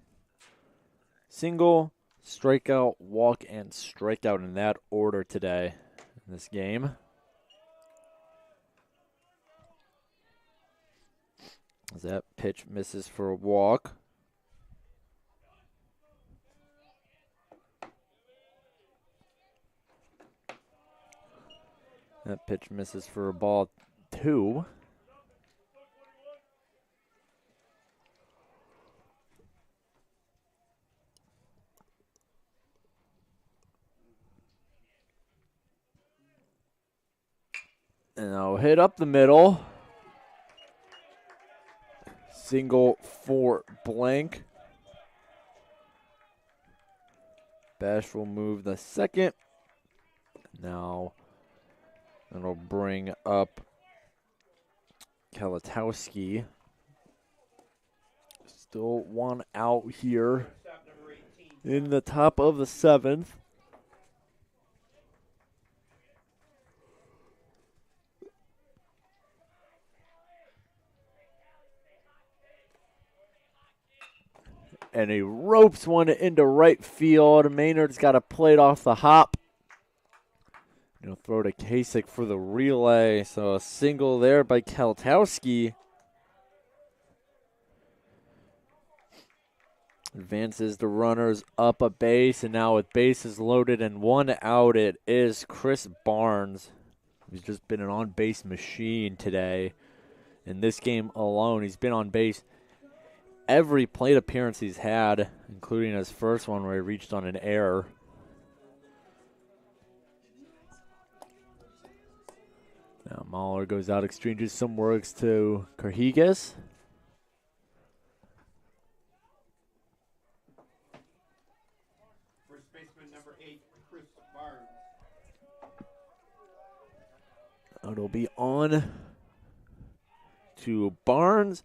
Single, strikeout, walk, and strikeout in that order today in this game. As that pitch misses for a walk. That pitch misses for a ball 2. And I'll hit up the middle. Single for Blank. Besh will move the second. Now it'll bring up Kalatowski. Still one out here in the top of the 7th. and he ropes one into right field. Maynard's got to play it off the hop. He'll throw to Kasich for the relay. So a single there by Kaltowski. Advances the runners up a base, and now with bases loaded and one out, it is Chris Barnes. He's just been an on-base machine today. In this game alone, he's been on base every plate appearance he's had, including his first one where he reached on an error. Now Mahler goes out, exchanges some works to Carjigas. First baseman number 8, Chris Barnes. It'll be on to Barnes.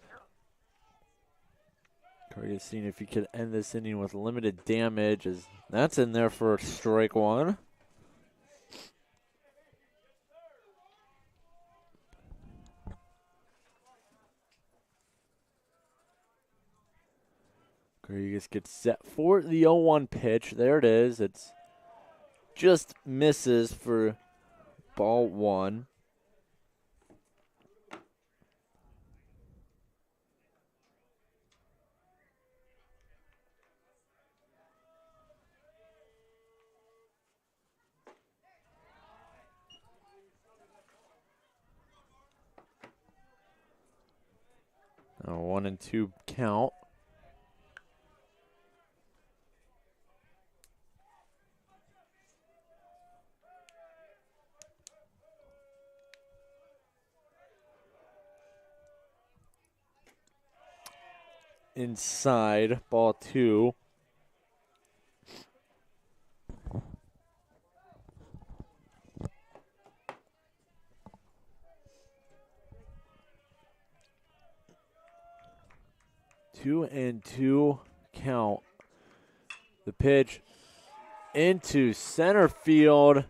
Carjigas seeing if he could end this inning with limited damage, as that's in there for strike one. Carjigas gets set for the 0-1 pitch. There it is. It's just misses for ball one. Now 1-2 count. Inside, ball two. Two and two count. The pitch into center field.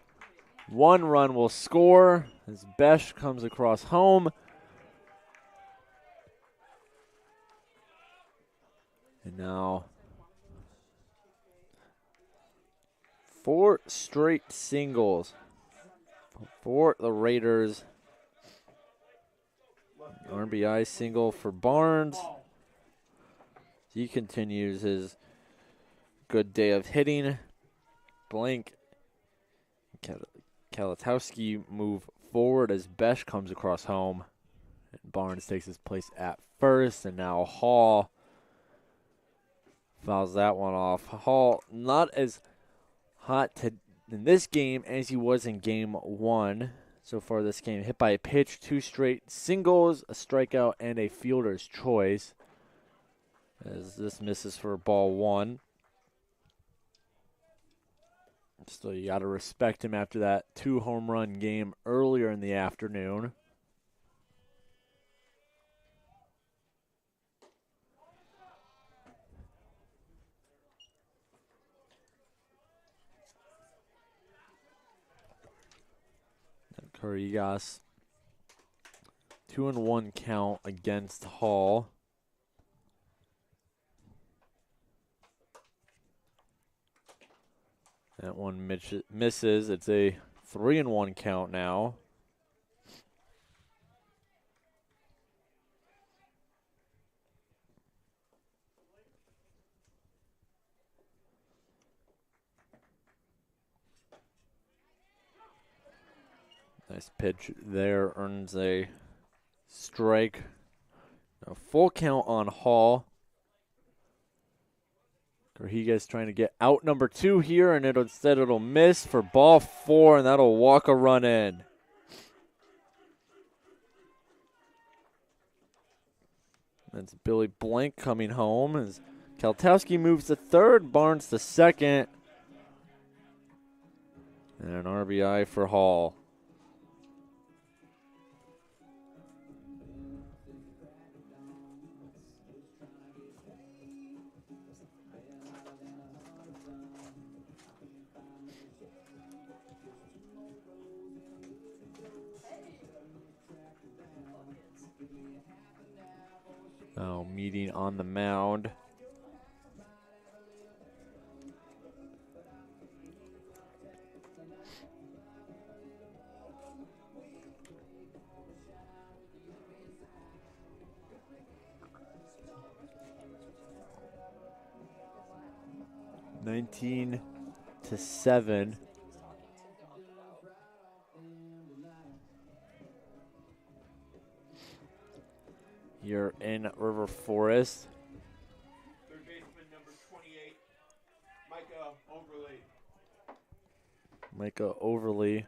One run will score as Besh comes across home. And now 4 straight singles for the Raiders. RBI single for Barnes. He continues his good day of hitting. Blank. Kaltowski move forward as Besh comes across home. And Barnes takes his place at first, and now Hall fouls that one off. Hall not as hot in this game as he was in game one. So far this game, hit by a pitch, 2 straight singles, a strikeout, and a fielder's choice. As this misses for ball one. Still, you got to respect him after that 2 home run game earlier in the afternoon. And Carjigas, 2-1 count against Hall. That one misses. It's a 3-1 count now. Nice pitch there, earns a strike. A full count on Hall. Carjigas trying to get out number 2 here, and instead it'll miss for ball 4, and that'll walk a run in. That's Billy Blank coming home as Kaltowski moves to third, Barnes to second. And an RBI for Hall. Now meeting on the mound. 19-7. Here in River Forest. Third baseman number 28, Micah Overley. Micah Overly.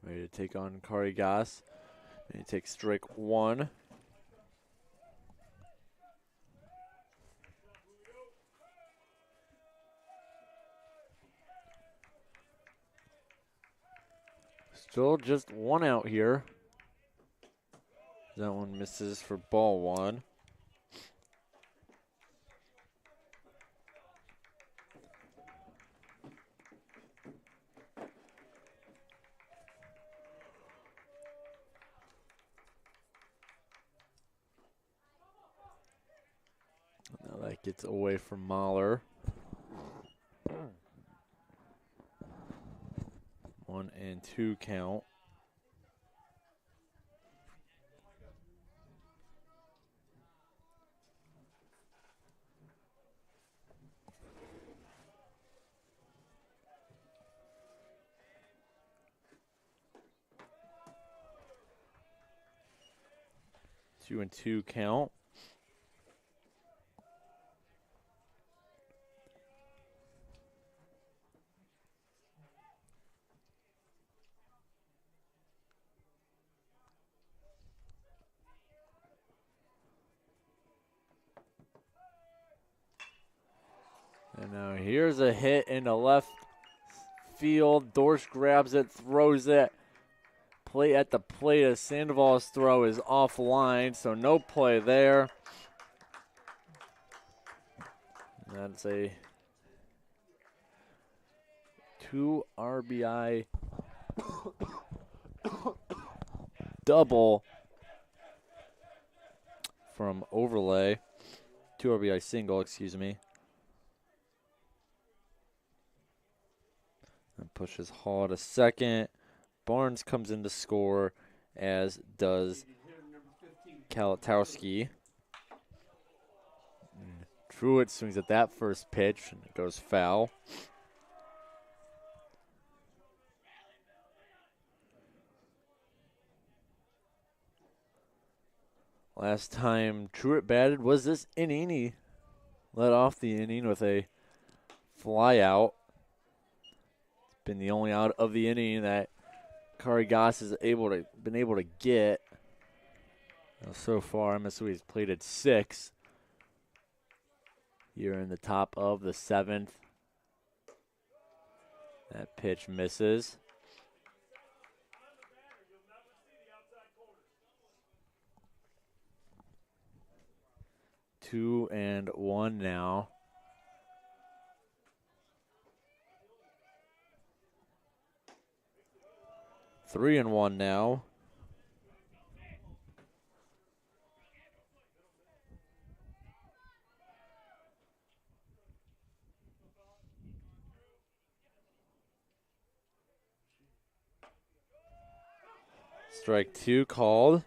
Ready to take on Kari Goss. And he takes strike one. Still just one out here. That one misses for ball one. Now that gets away from Mahler. 1-2 count. Two and two count. And now here's a hit into left field. Dorsch grabs it, throws it. Play at the plate as Sandoval's throw is offline, so no play there. That's a 2 RBI double from Overlay. 2 RBI single, excuse me. And pushes Hall to second. Barnes comes in to score, as does Kalatowski. Truitt swings at that first pitch, and it goes foul. Last time Truitt batted was this inning. He led off the inning with a fly out. It's been the only out of the inning that Kari Goss has been able to get. Now, so far, MSOE has played at 6. Here in the top of the 7th. That pitch misses. Two and one now. 3-1 now. Strike 2 called.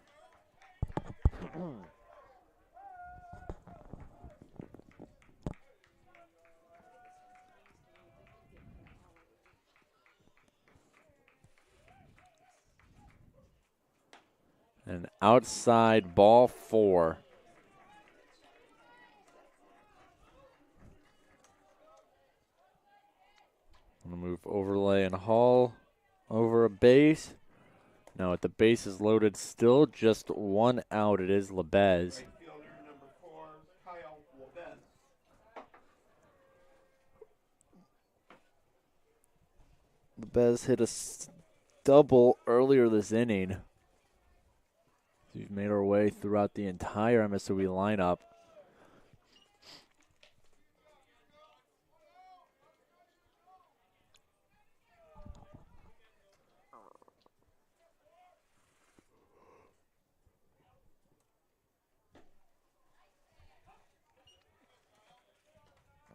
An outside ball 4. I'm going to move Overlay and Hall over a base. Now at the base is loaded, still just one out. It is Lebez. Right fielder number 4, Kyle Lebez. Lebez hit a double earlier this inning. We've made our way throughout the entire MSOE lineup.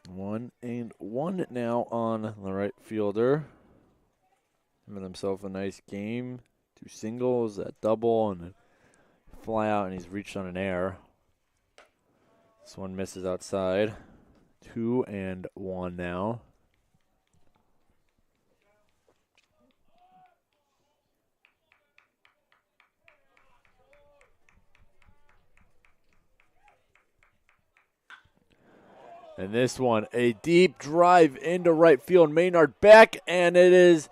One and one now on the right fielder. Having himself a nice game. 2 singles, a double, and a fly out, and he's reached on an error. This one misses outside. 2-1 now. And this one, a deep drive into right field. Maynard back, and it is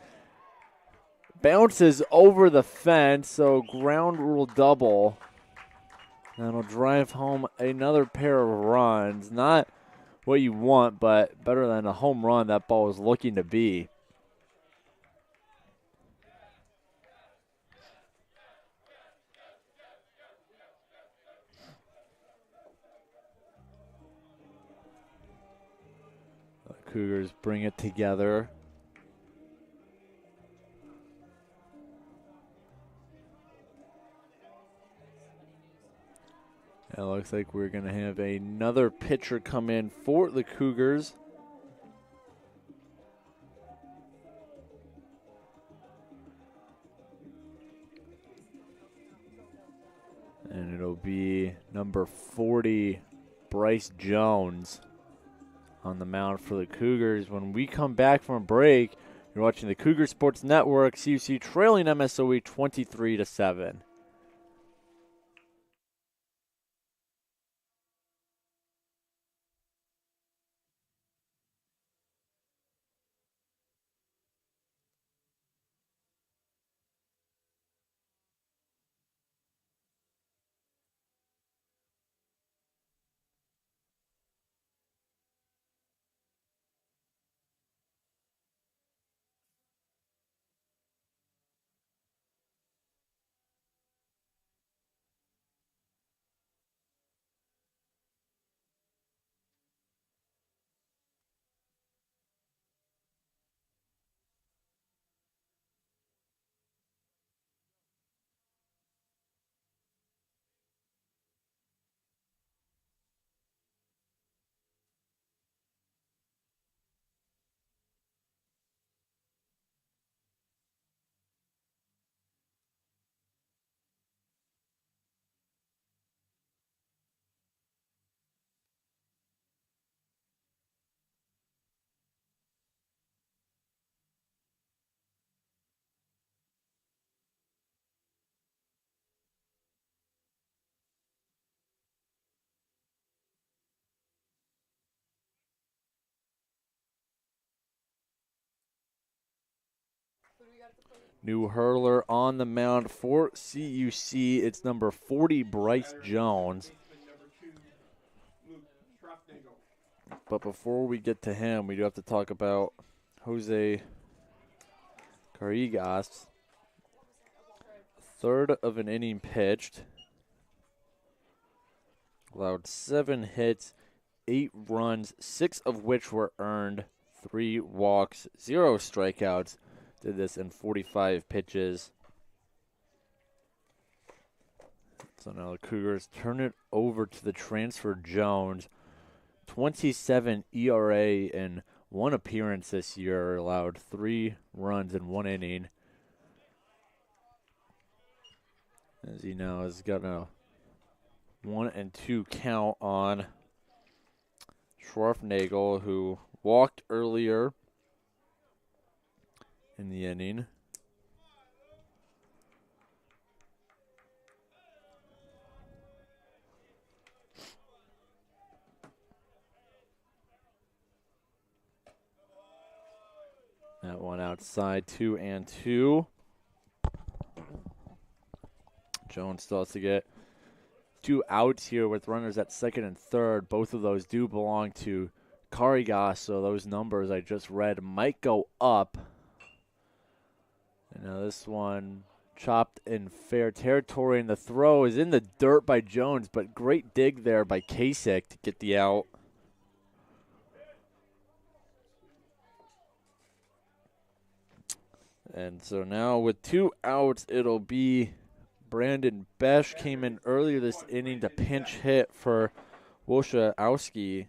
bounces over the fence, so ground rule double. That'll drive home another pair of runs. Not what you want, but better than a home run that ball was looking to be. The Cougars bring it together. It looks like we're going to have another pitcher come in for the Cougars. And it'll be number 40, Bryce Jones, on the mound for the Cougars. When we come back from a break, you're watching the Cougar Sports Network, CUC trailing MSOE 23-7. New hurler on the mound for CUC. It's number 40, Bryce Jones. But before we get to him, we do have to talk about Jose Carrigas. Third of an inning pitched. Allowed 7 hits, 8 runs, 6 of which were earned, 3 walks, 0 strikeouts. Did this in 45 pitches. So now the Cougars turn it over to the transfer Jones. 27 ERA in 1 appearance this year. Allowed 3 runs in 1 inning. As he now has got a 1-2 count on Schwarfnagel, who walked earlier in the inning. That one outside, 2-2. Jones still has to get 2 outs here with runners at second and third. Both of those do belong to Carrigas, so those numbers I just read might go up. And now this one chopped in fair territory, and the throw is in the dirt by Jones, but great dig there by Kasich to get the out. And so now with 2 outs, it'll be Brandon Besch. Came in earlier this inning to pinch hit for Wojciechowski.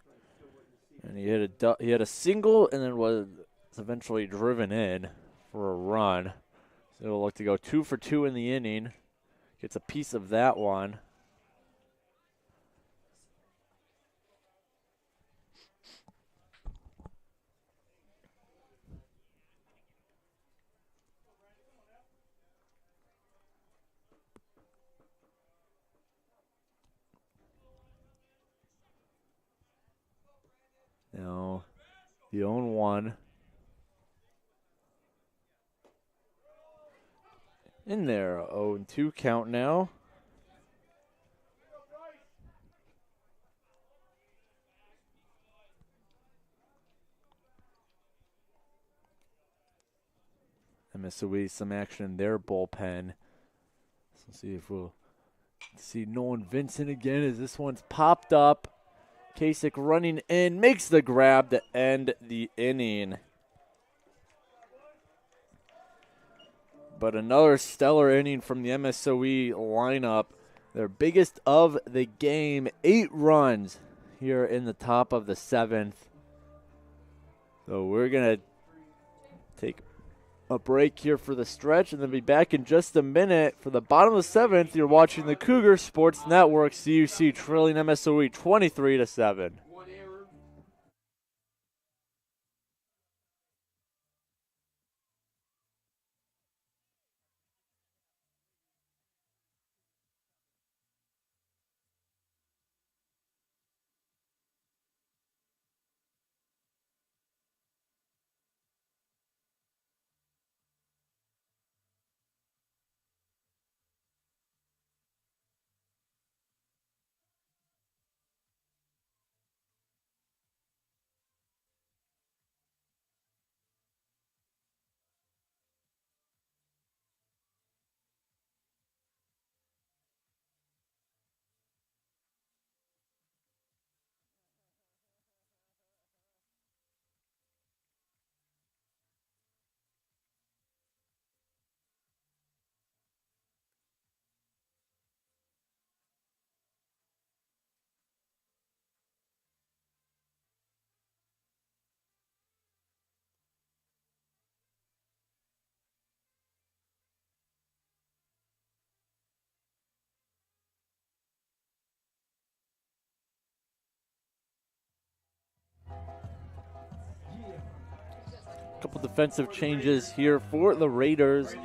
And he had a single and then was eventually driven in for a run. So it'll look to go 2 for 2 in the inning. gets a piece of that one. Now, the 0-1. In there, 0-2 count now. MSOE, some action in their bullpen. So let's see if we'll see Nolan Vincent again as this one's popped up. Kasich running in, makes the grab to end the inning. But another stellar inning from the MSOE lineup. Their biggest of the game, 8 runs here in the top of the 7th. So we're going to take a break here for the stretch and then be back in just a minute. For the bottom of the 7th, you're watching the Cougar Sports Network, CUC trailing MSOE 23-7. Couple defensive changes here for the Raiders.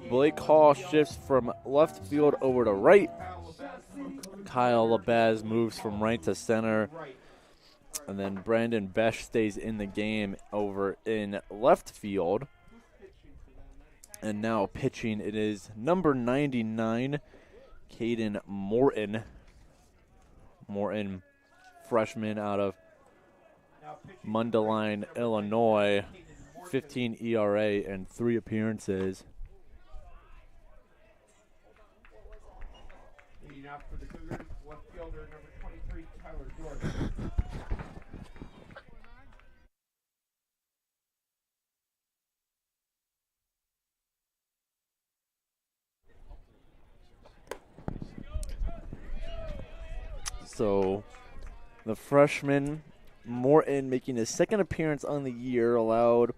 Blake Hall shifts from left field over to right. Kyle Labaz moves from right to center. And then Brandon Besh stays in the game over in left field. And now pitching, it is number 99, Caden Morton. Morton, freshman out of Mundelein, Illinois, 15 ERA and 3 appearances. Leading out for the Cougars, left fielder number 23, Tyler Dorf. So the freshman Morton, making his second appearance on the year, allowed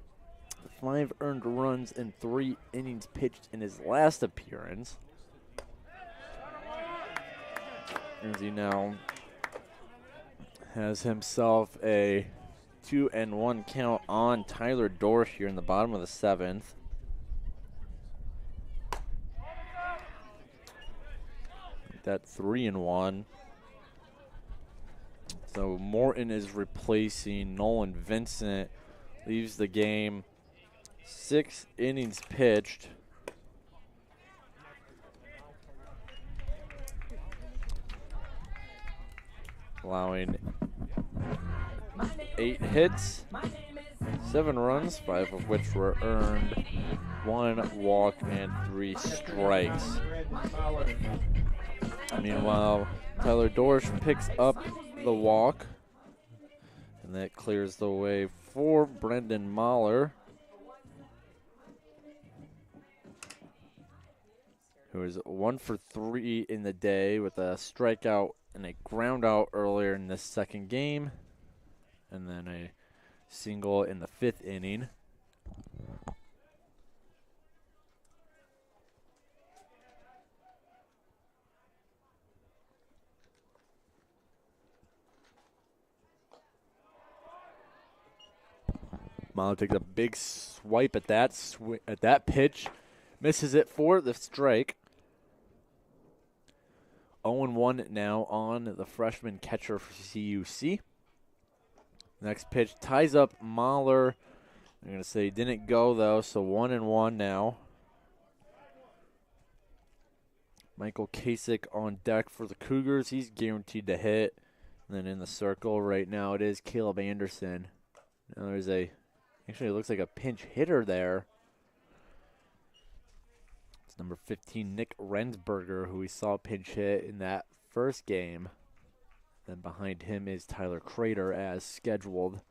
5 earned runs in 3 innings pitched in his last appearance. As he now has himself a 2-1 count on Tyler Dorsch here in the bottom of the 7th. That 3-1. So Morton is replacing Nolan Vincent. Leaves the game 6 innings pitched. Allowing 8 hits, 7 runs, 5 of which were earned, 1 walk, and 3 strikes. Meanwhile, Tyler Dorsch picks up the walk, and that clears the way for Brendan Mahler, who is 1 for 3 in the day with a strikeout and a ground out earlier in this second game, and then a single in the 5th inning. Mahler takes a big swipe at that pitch. Misses it for the strike. 0-1 now on the freshman catcher for CUC. Next pitch ties up Mahler. I'm going to say he didn't go, though, so 1-1 now. Michael Kasich on deck for the Cougars. He's guaranteed to hit. And then in the circle right now it is Caleb Anderson. Now there's actually it looks like a pinch hitter there. It's number 15, Nick Rensberger, who we saw pinch hit in that first game. Then behind him is Tyler Crater as scheduled.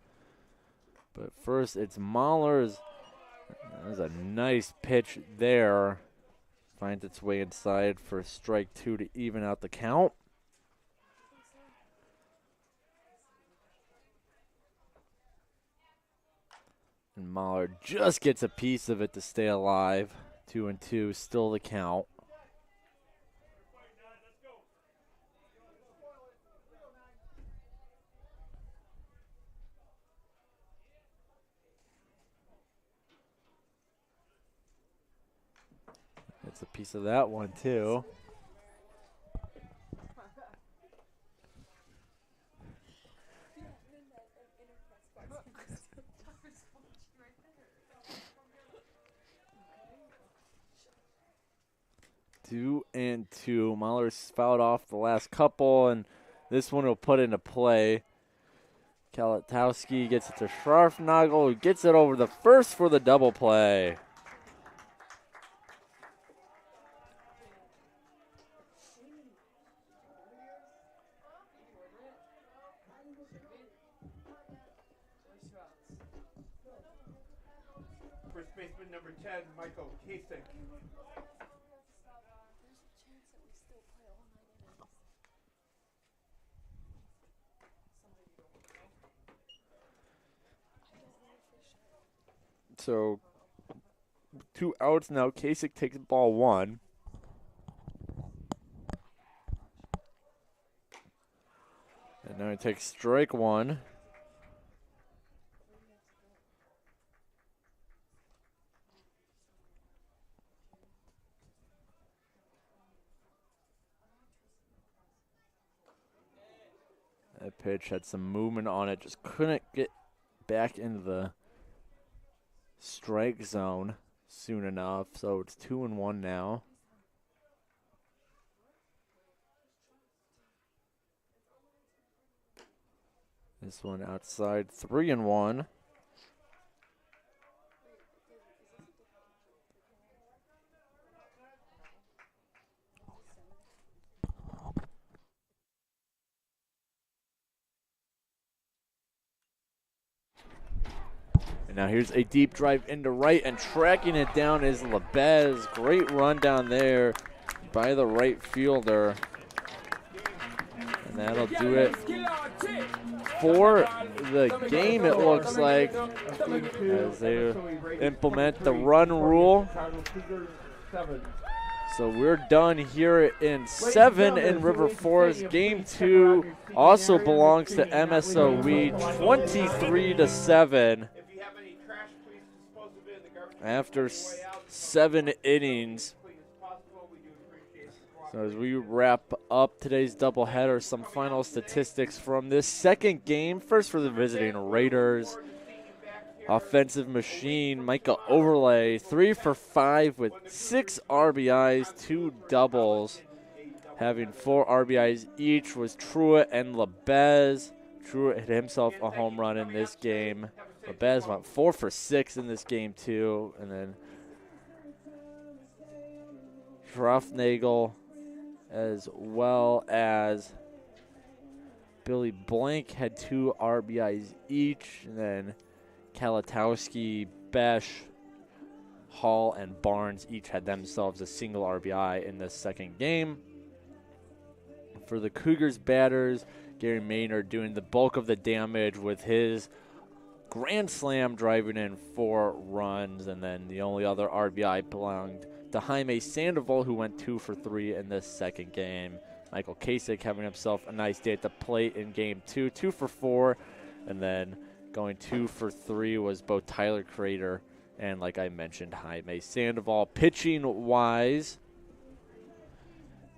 But first it's Mahler's. There's a nice pitch there. Finds its way inside for strike 2 to even out the count. And Mahler just gets a piece of it to stay alive. 2-2, still the count. It's a piece of that one, too. Two and two. Mahler's fouled off the last couple, and this one will put into play. Kalatowski gets it to Scharfnagel, who gets it over the first for the double play. First baseman number 10, Michael Kasich. So 2 outs now. Kasich takes ball 1. And now he takes strike 1. That pitch had some movement on it, just couldn't get back into the strike zone soon enough, so it's 2-1 now. This one outside, 3-1. And now here's a deep drive into right, and tracking it down is Lebez. Great run down there by the right fielder. And that'll do it for the game, it looks like, as they implement the run rule. So we're done here in 7 in River Forest. Game 2 also belongs to MSOE, 23-7. After 7 innings. So as we wrap up today's doubleheader, some final statistics from this second game. First for the visiting Raiders. Offensive machine, Micah Overlay, 3 for 5 with 6 RBIs, 2 doubles. Having 4 RBIs each was Truitt and Lebez. Truitt hit himself a home run in this game. Lebez went 4 for 6 in this game too. And then Scharfnagel as well as Billy Blank had 2 RBIs each. And then Kalatowski, Besh, Hall, and Barnes each had themselves a single RBI in this second game. For the Cougars batters, Gary Maynard doing the bulk of the damage with his grand slam driving in 4 runs, and then the only other RBI belonged to Jaime Sandoval, who went 2 for 3 in this second game. Michael Kasich having himself a nice day at the plate in game 2, 2 for 4, and then Going 2 for 3 was both Tyler Crater and, like I mentioned, Jaime Sandoval. Pitching-wise,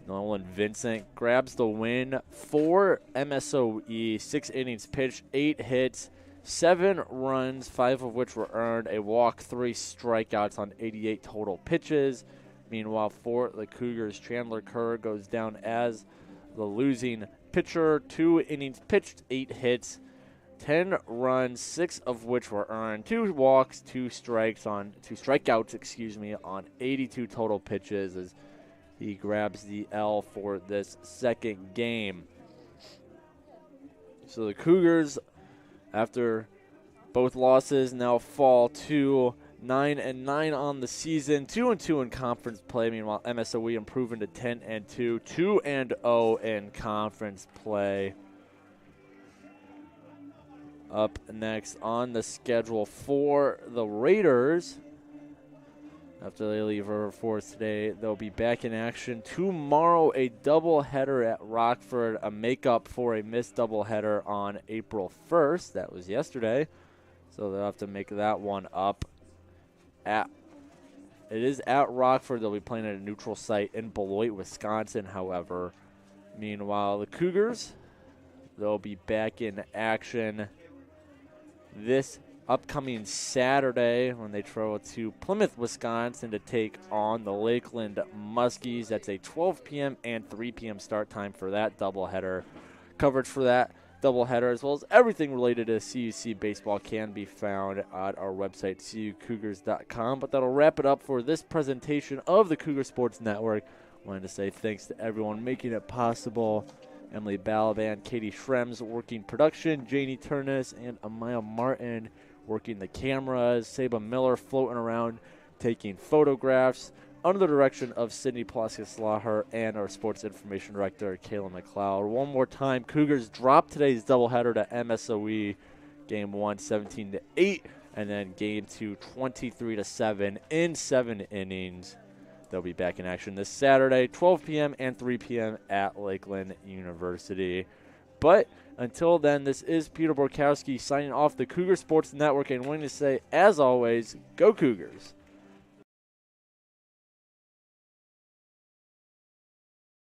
Nolan Vincent grabs the win for MSOE. 6 innings pitched, 8 hits, 7 runs, 5 of which were earned, a walk, 3 strikeouts on 88 total pitches. Meanwhile, for the Cougars, Chandler Kerr goes down as the losing pitcher. 2 innings pitched, 8 hits, 10 runs, 6 of which were earned, 2 walks, 2 strikeouts, on 82 total pitches as he grabs the L for this second game. So the Cougars, after both losses, now fall to 9-9 on the season, 2-2 in conference play. Meanwhile, MSOE improving to 10-2, 2-0 in conference play. Up next on the schedule for the Raiders, after they leave River Forest today, they'll be back in action tomorrow. A doubleheader at Rockford, a makeup for a missed doubleheader on April 1st. That was yesterday, so they'll have to make that one up. It is at Rockford. They'll be playing at a neutral site in Beloit, Wisconsin, however. Meanwhile, the Cougars, they'll be back in action this upcoming Saturday when they travel to Plymouth, Wisconsin to take on the Lakeland Muskies. That's a 12 p.m. and 3 p.m. start time for that doubleheader. Coverage for that doubleheader, as well as everything related to CUC baseball, can be found at our website, cucougars.com. But that'll wrap it up for this presentation of the Cougar Sports Network. Wanted to say thanks to everyone making it possible. Emily Balaban, Katie Schrems working production, Janie Turnus and Amaya Martin working the cameras, Saba Miller floating around taking photographs under the direction of Sydney Plaskas-Slaher and our sports information director, Kayla McLeod. One more time, Cougars drop today's doubleheader to MSOE, game 1, 17-8, and then game 2, 23-7 in 7 innings. They'll be back in action this Saturday, 12 p.m. and 3 p.m. at Lakeland University. But until then, this is Peter Borkowski signing off the Cougar Sports Network and wanting to say, as always, go Cougars.